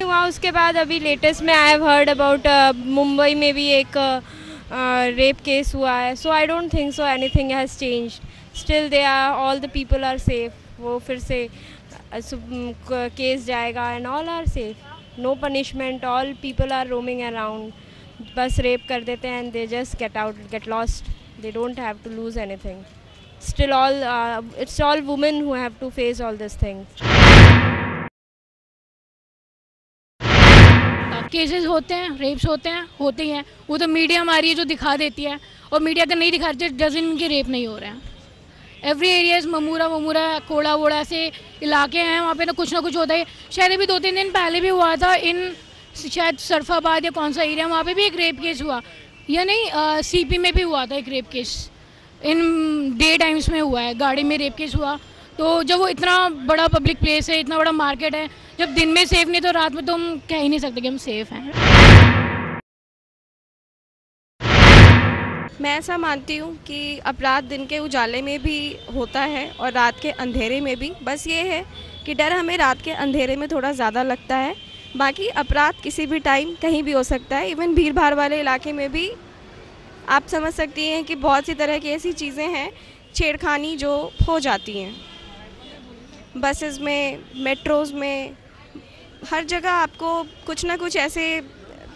हुआ उसके बाद अभी लेटेस्ट में I have heard about Mumbai में भी एक रेप केस हुआ है। So I don't think so anything has changed. Still they are, all the people are safe. वो फिर से केस जाएगा and all are safe, no punishment, all people are roaming around. बस रेप कर देते हैं and they just get out, get lost, they don't have to lose anything. Still all it's all women who have to face all this things. Cases होते हैं, wraps होते ही हैं। वो तो मीडिया हमारी है जो दिखा देती है, और मीडिया का नहीं दिखाते डजन इनके रेप नहीं हो रहे हैं। एवरी एरियाज ममूरा कोड़ा वोड़ा ऐसे इलाके हैं, वहाँ पे ना कुछ होता है। शायद अभी 2-3 दिन पहले भी हुआ था इन शायद सरफाबाद या कौन सा एरिया, वहाँ पे भी एक रेप केस हुआ, या नहीं सीपी में भी हुआ था एक rape case. In day times में हुआ है, गाड़ी में रेप केस हुआ। तो जब वो इतना बड़ा पब्लिक प्लेस है, इतना बड़ा मार्केट है, जब दिन में सेफ नहीं तो रात में तो हम कह ही नहीं सकते कि हम सेफ हैं। मैं ऐसा मानती हूँ कि अपराध दिन के उजाले में भी होता है और रात के अंधेरे में भी। बस ये है कि डर हमें रात के अंधेरे में थोड़ा ज़्यादा लगता है। बाकी अपराध किसी भी टाइम कहीं भी हो सकता है। इवन भीड़ भाड़ वाले इलाके में भी आप समझ सकती हैं कि बहुत सी तरह की ऐसी चीज़ें हैं, छेड़खानी जो हो जाती हैं। बसेस में, मेट्रोज़ में, हर जगह आपको कुछ ना कुछ ऐसे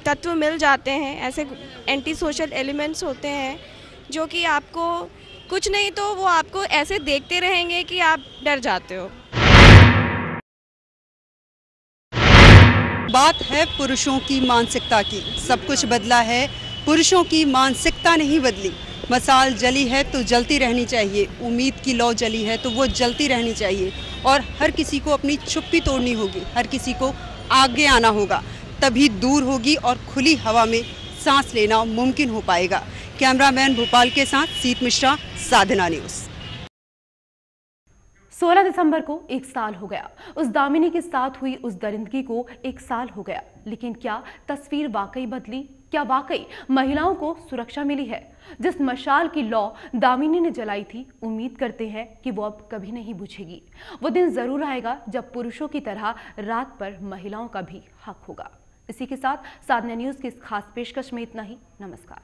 तत्व मिल जाते हैं, ऐसे एंटी सोशल एलिमेंट्स होते हैं जो कि आपको कुछ नहीं तो वो आपको ऐसे देखते रहेंगे कि आप डर जाते हो। बात है पुरुषों की मानसिकता की। सब कुछ बदला है, पुरुषों की मानसिकता नहीं बदली। मसाल जली है तो जलती रहनी चाहिए, उम्मीद की लौ जली है तो वो जलती रहनी चाहिए, और हर किसी को अपनी चुप्पी तोड़नी होगी, हर किसी को आगे आना होगा, तभी दूर होगी और खुली हवा में सांस लेना मुमकिन हो पाएगा। कैमरामैन भोपाल के साथ सीत मिश्रा, साधना न्यूज़। 16 दिसंबर को 1 साल हो गया। उस दामिनी के साथ हुई उस दरिंदगी को 1 साल हो गया, लेकिन क्या तस्वीर वाकई बदली? क्या वाकई महिलाओं को सुरक्षा मिली है? जिस मशाल की लौ दामिनी ने जलाई थी, उम्मीद करते हैं कि वो अब कभी नहीं बुझेगी। वो दिन जरूर आएगा जब पुरुषों की तरह रात पर महिलाओं का भी हक होगा। इसी के साथ साधना न्यूज की इस खास पेशकश में इतना ही। नमस्कार।